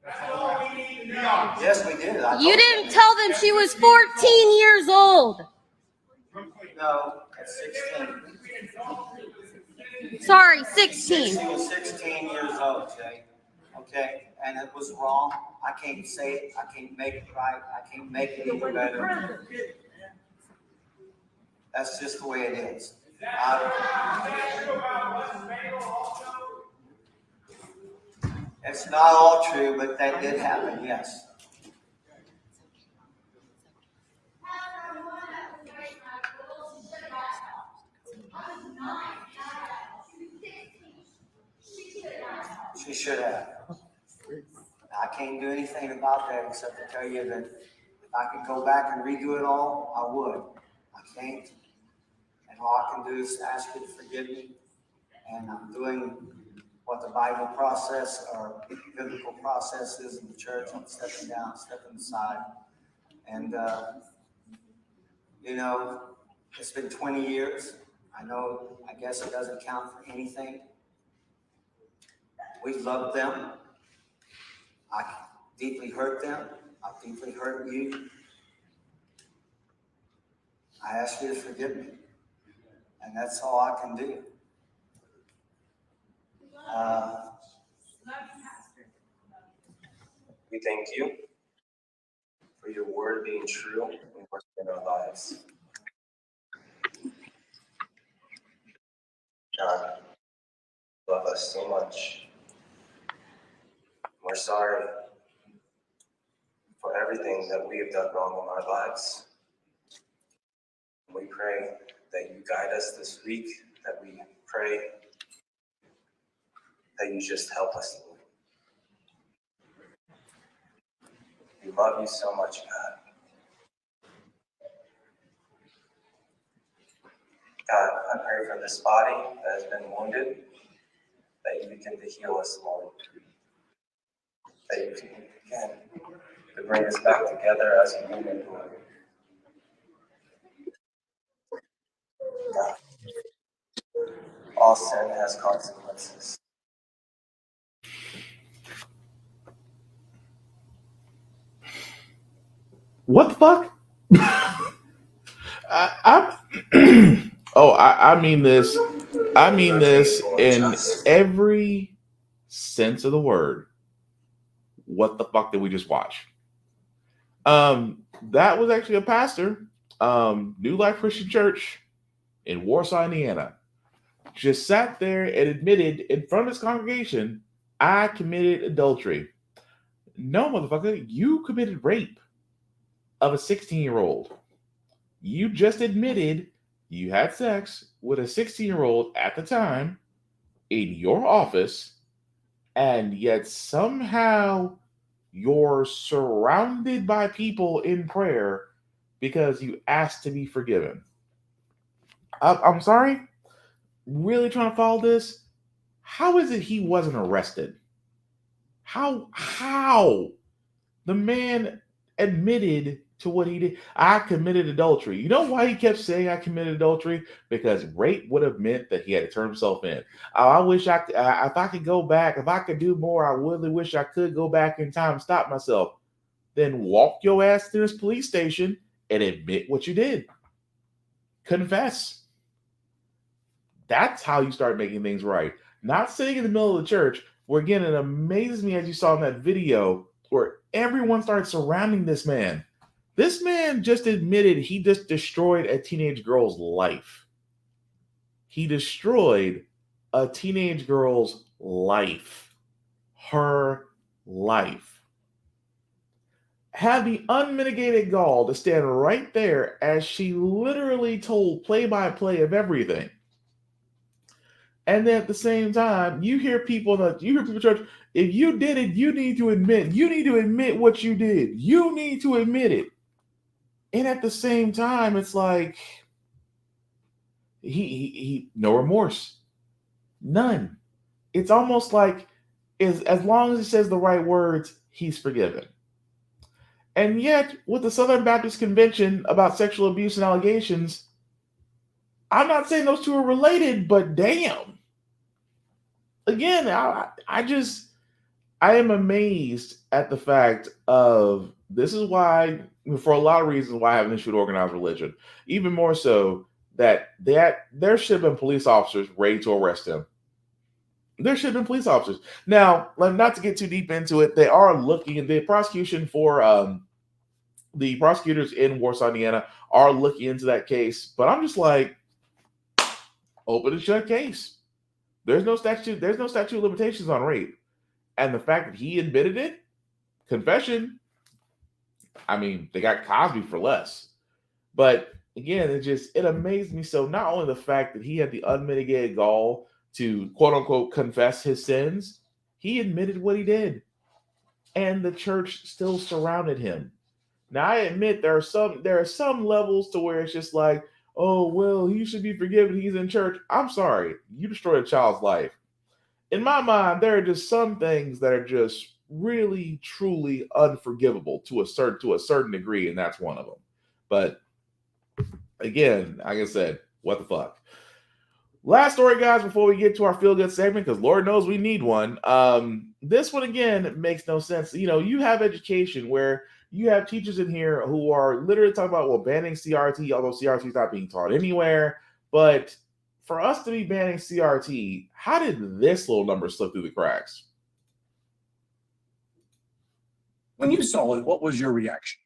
That's all we need to know. Yes, we did. You didn't tell them she was 14 years old. No, at 16. Sorry, 16. She was 16 years old, Jay. Okay, and it was wrong. I can't say it. I can't make it right. I can't make it any better. That's just the way it is. It's not all true, but that did happen, yes. She should have. I can't do anything about that except to tell you that if I could go back and redo it all, I would. I can't. And all I can do is ask you to forgive me. And I'm doing what the Bible process or biblical process is in the church. I'm stepping down, stepping aside. And, you know, it's been 20 years. I guess it doesn't count for anything. We love them. I deeply hurt them. I deeply hurt you. I ask you to forgive me. And that's all I can do. We thank you for your word being true and working in our lives. God, you love us so much. We're sorry for everything that we have done wrong in our lives. We pray that you guide us this week, that we pray that you just help us. We love you so much, God. God, I pray for this body that has been wounded, that you begin to heal us, Lord. That you can begin to bring us back together as a unit, Lord. God, all sin has consequences. What the fuck? I mean this. I mean this in every sense of the word. What the fuck did we just watch? That was actually a pastor, New Life Christian Church in Warsaw, Indiana. Just sat there and admitted in front of his congregation, I committed adultery. No, motherfucker, you committed rape of a 16-year-old. You just admitted you had sex with a 16-year-old at the time in your office, and yet somehow you're surrounded by people in prayer because you asked to be forgiven. I'm sorry? Really trying to follow this? How is it he wasn't arrested? How? The man admitted to what he did. I committed adultery. You know why he kept saying I committed adultery? Because rape would have meant that he had to turn himself in. I wish if I could go back, if I could do more, I really wish I could go back in time and stop myself. Then walk your ass to this police station and admit what you did. Confess. That's how you start making things right. Not sitting in the middle of the church, where again, it amazes me as you saw in that video where everyone started surrounding this man. This man just admitted he just destroyed a teenage girl's life. He destroyed a teenage girl's life. Her life. Had the unmitigated gall to stand right there as she literally told play-by-play of everything. And then at the same time, you hear people in church, if you did it, you need to admit what you did. You need to admit it. And at the same time, it's like he no remorse. None. It's almost like as long as he says the right words, he's forgiven. And yet, with the Southern Baptist Convention about sexual abuse and allegations, I'm not saying those two are related, but damn. Again, I am amazed at the fact of this is why, for a lot of reasons, why I have an issue with organized religion. Even more so that there should have been police officers ready to arrest him. There should have been police officers. Now, not to get too deep into it, they are looking at the prosecution for the prosecutors in Warsaw, Indiana, are looking into that case. But I'm just like, open and shut case. There's no statute of limitations on rape. And the fact that he admitted it, confession, I mean, they got Cosby for less. But again, it amazed me so. Not only the fact that he had the unmitigated gall to quote unquote confess his sins, he admitted what he did. And the church still surrounded him. Now I admit there are some levels to where it's just like, oh, well, he should be forgiven. He's in church. I'm sorry. You destroyed a child's life. In my mind, there are just some things that are just really, truly unforgivable to a certain degree, and that's one of them. But again, like I said, what the fuck? Last story, guys, before we get to our feel-good segment, because Lord knows we need one. This one, again, makes no sense. You know, you have education where you have teachers in here who are literally talking about, well, banning CRT, although CRT is not being taught anywhere. But for us to be banning CRT, how did this little number slip through the cracks? When you saw it, what was your reaction?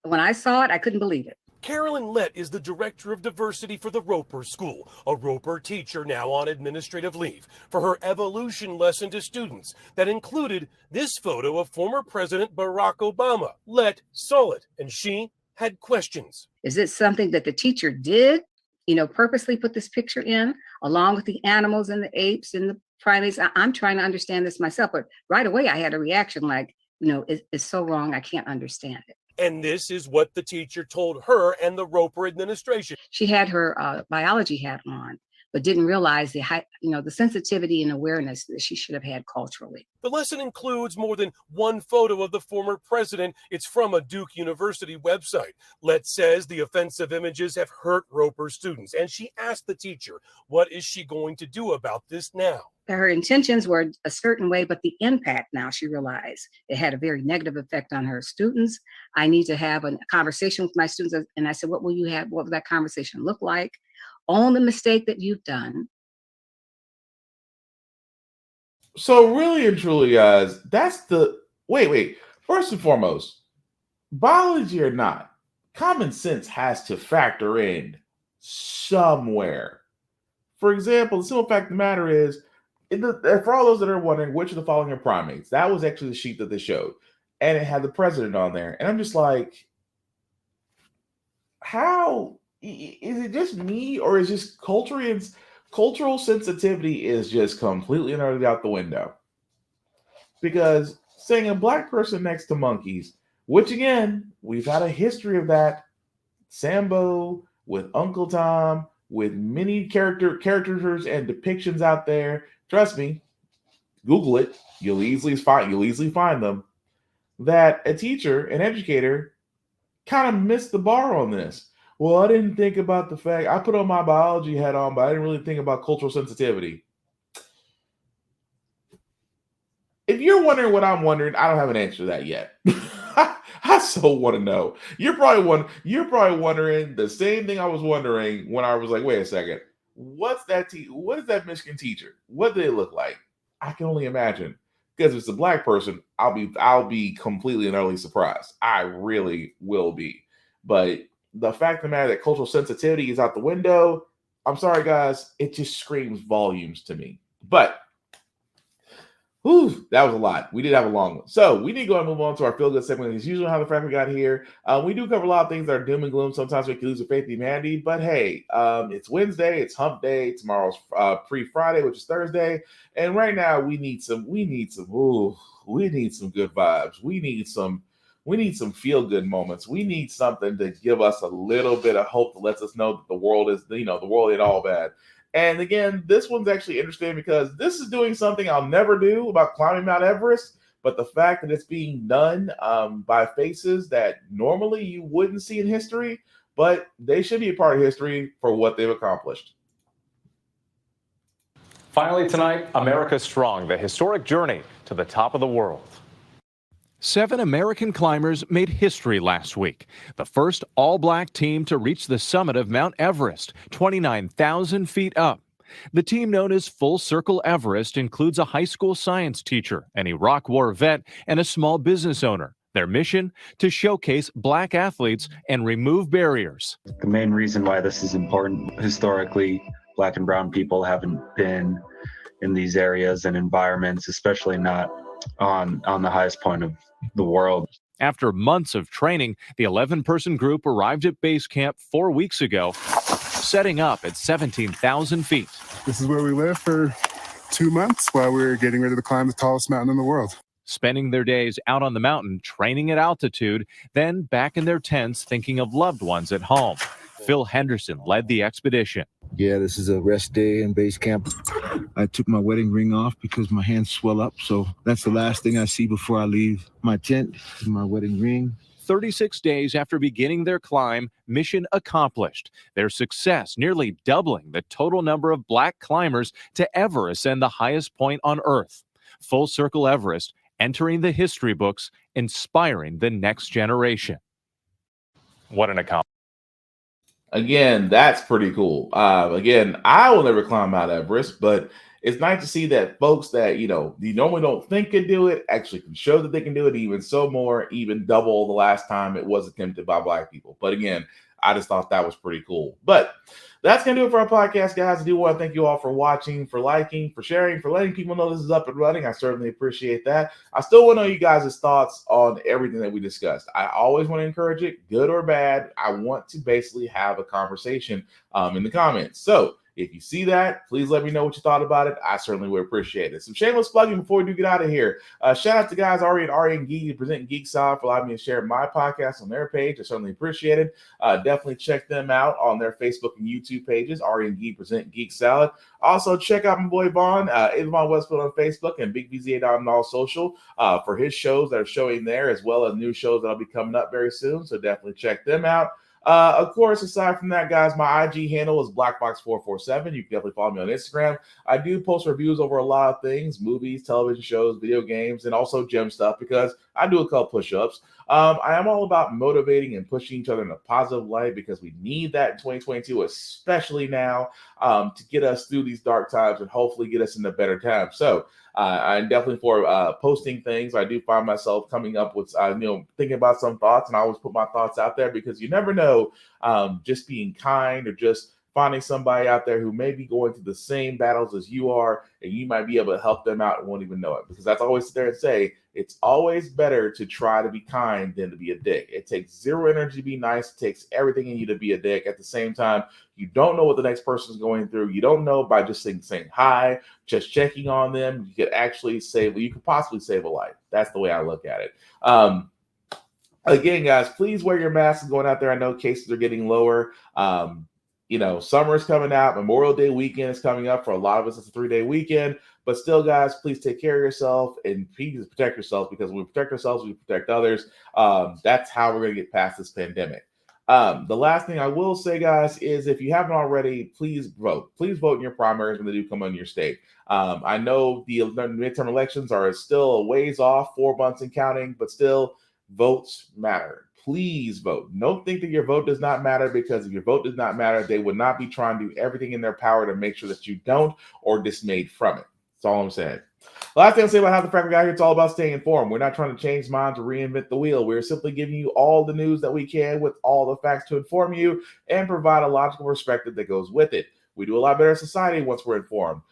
When I saw it, I couldn't believe it. Carolyn Lett is the director of diversity for the Roper School, a Roper teacher now on administrative leave, for her evolution lesson to students that included this photo of former President Barack Obama. Lett saw it, and she had questions. Is it something that the teacher did, purposely put this picture in, along with the animals and the apes and the primates? I'm trying to understand this myself, but right away I had a reaction like, it's so wrong, I can't understand it. And this is what the teacher told her and the Roper administration. She had her biology hat on, but didn't realize the sensitivity and awareness that she should have had culturally. The lesson includes more than one photo of the former president. It's from a Duke University website. Lett says the offensive images have hurt Roper students, and she asked the teacher, what is she going to do about this now? Her intentions were a certain way, but the impact now, she realized it had a very negative effect on her students. I need to have a conversation with my students. And I said, what will that conversation look like? Own the mistake that you've done. So really and truly, guys, wait. First and foremost, biology or not, common sense has to factor in somewhere. For example, the simple fact of the matter is, for all those that are wondering, which of the following are primates? That was actually the sheet that they showed. And it had the president on there. And I'm just like, how? Is it just me? Or is just cultural sensitivity is just completely and utterly out the window? Because saying a black person next to monkeys, which again, we've had a history of that. Sambo, with Uncle Tom, with many characters and depictions out there. Trust me, Google it. You'll easily find them. that a teacher, an educator, kind of missed the bar on this. Well, I didn't think about the fact I put on my biology hat on, but I didn't really think about cultural sensitivity. If you're wondering what I'm wondering, I don't have an answer to that yet. I so want to know. You're probably wondering the same thing I was wondering when I was like, wait a second, what's that? What is that Michigan teacher? What do they look like? I can only imagine. Because if it's a black person, I'll be completely and utterly surprised. I really will be. But the fact of the matter that cultural sensitivity is out the window, I'm sorry, guys, it just screams volumes to me. But whew, that was a lot. We did have a long one. So we need to go and move on to our feel-good segment. As usual, how the Frack we got here. We do cover a lot of things that are doom and gloom. Sometimes we can lose our faith in humanity. But hey, it's Wednesday. It's hump day. Tomorrow's pre-Friday, which is Thursday. And right now we need some good vibes. We need some feel-good moments. We need something to give us a little bit of hope that lets us know that the world ain't all bad. And again, this one's actually interesting because this is doing something I'll never do about climbing Mount Everest, but the fact that it's being done by faces that normally you wouldn't see in history, but they should be a part of history for what they've accomplished. Finally tonight, America Strong, the historic journey to the top of the world. 7 American climbers made history last week. The first all-black team to reach the summit of Mount Everest, 29,000 feet up. The team known as Full Circle Everest includes a high school science teacher, an Iraq War vet, and a small business owner. Their mission? To showcase black athletes and remove barriers. The main reason why this is important, historically, black and brown people haven't been in these areas and environments, especially not on the highest point of the world. After months of training, the 11-person group arrived at base camp 4 weeks ago, setting up at 17,000 feet. This is where we lived for 2 months while we were getting ready to climb the tallest mountain in the world. Spending their days out on the mountain, training at altitude, then back in their tents thinking of loved ones at home. Phil Henderson led the expedition. Yeah, this is a rest day in base camp. I took my wedding ring off because my hands swell up, so that's the last thing I see before I leave my tent, my wedding ring. 36 days after beginning their climb, mission accomplished. Their success nearly doubling the total number of black climbers to ever ascend the highest point on Earth. Full Circle Everest, entering the history books, inspiring the next generation. What an accomplishment. Again, that's pretty cool. Again, I will never climb Mount Everest, but it's nice to see that folks that, you normally don't think can do it actually can show that they can do it, even double the last time it was attempted by black people. But again, I just thought that was pretty cool. But that's going to do it for our podcast, guys. I do want to thank you all for watching, for liking, for sharing, for letting people know this is up and running. I certainly appreciate that. I still want to know you guys' thoughts on everything that we discussed. I always want to encourage it, good or bad. I want to basically have a conversation in the comments. So if you see that, please let me know what you thought about it. I certainly would appreciate it. Some shameless plugging before we do get out of here. Shout out to guys Ari and Geek presenting Geek Salad for allowing me to share my podcast on their page. I certainly appreciate it. Definitely check them out on their Facebook and YouTube pages. Ari and Geek present Geek Salad. Also, check out my boy Vaughn, Avon Westfield on Facebook and Big VZ8 on all social for his shows that are showing there, as well as new shows that'll be coming up very soon. So definitely check them out. Of course, aside from that, guys, my IG handle is blackbox447. You can definitely follow me on Instagram. I do post reviews over a lot of things, movies, television shows, video games, and also gym stuff because I do a couple push-ups. I am all about motivating and pushing each other in a positive light because we need that in 2022, especially now, to get us through these dark times and hopefully get us into better times. So I'm definitely for posting things. I do find myself coming up with, thinking about some thoughts, and I always put my thoughts out there because you never know, just being kind or just finding somebody out there who may be going through the same battles as you are, and you might be able to help them out and won't even know it. Because that's always there and say, it's always better to try to be kind than to be a dick. It takes zero energy to be nice. It takes everything in you to be a dick. At the same time, you don't know what the next person is going through. You don't know by just saying hi, just checking on them. You could actually you could possibly save a life. That's the way I look at it. Again, guys, please wear your masks going out there. I know cases are getting lower. summer is coming out. Memorial Day weekend is coming up. For a lot of us, it's a 3-day weekend. But still, guys, please take care of yourself and please protect yourself, because when we protect ourselves, we protect others. That's how we're going to get past this pandemic. The last thing I will say, guys, is if you haven't already, please vote. Please vote in your primaries when they do come on your state. I know the midterm elections are still a ways off, 4 months and counting, but still, votes matter. Please vote. Don't think that your vote does not matter, because if your vote does not matter, they would not be trying to do everything in their power to make sure that you don't, or dismayed from it. That's all I'm saying. Last thing I'll say about How the Frack We Got Here, it's all about staying informed. We're not trying to change minds or reinvent the wheel. We're simply giving you all the news that we can with all the facts to inform you and provide a logical perspective that goes with it. We do a lot better in society once we're informed.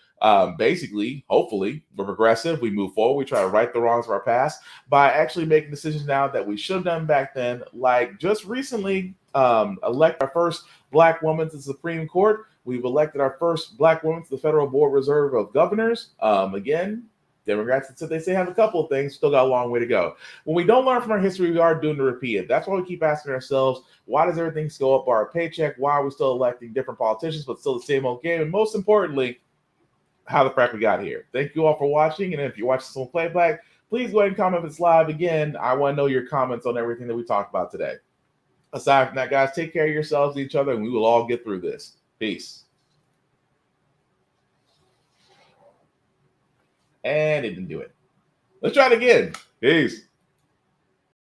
Basically, hopefully, we're progressive. We move forward. We try to right the wrongs of our past by actually making decisions now that we should have done back then. Like just recently, elect our first Black woman to the Supreme Court. We've elected our first Black woman to the Federal Board Reserve of Governors. Again, Democrats, they say have a couple of things, still got a long way to go. When we don't learn from our history, we are doomed to repeat it. That's why we keep asking ourselves, why does everything go up our paycheck? Why are we still electing different politicians, but still the same old game? And most importantly, how the frack we got here. Thank you all for watching. And if you're watching this on playback, please go ahead and comment if it's live. Again, I want to know your comments on everything that we talked about today. Aside from that, guys, take care of yourselves, each other, and we will all get through this. Peace. And it didn't do it. Let's try it again. Peace.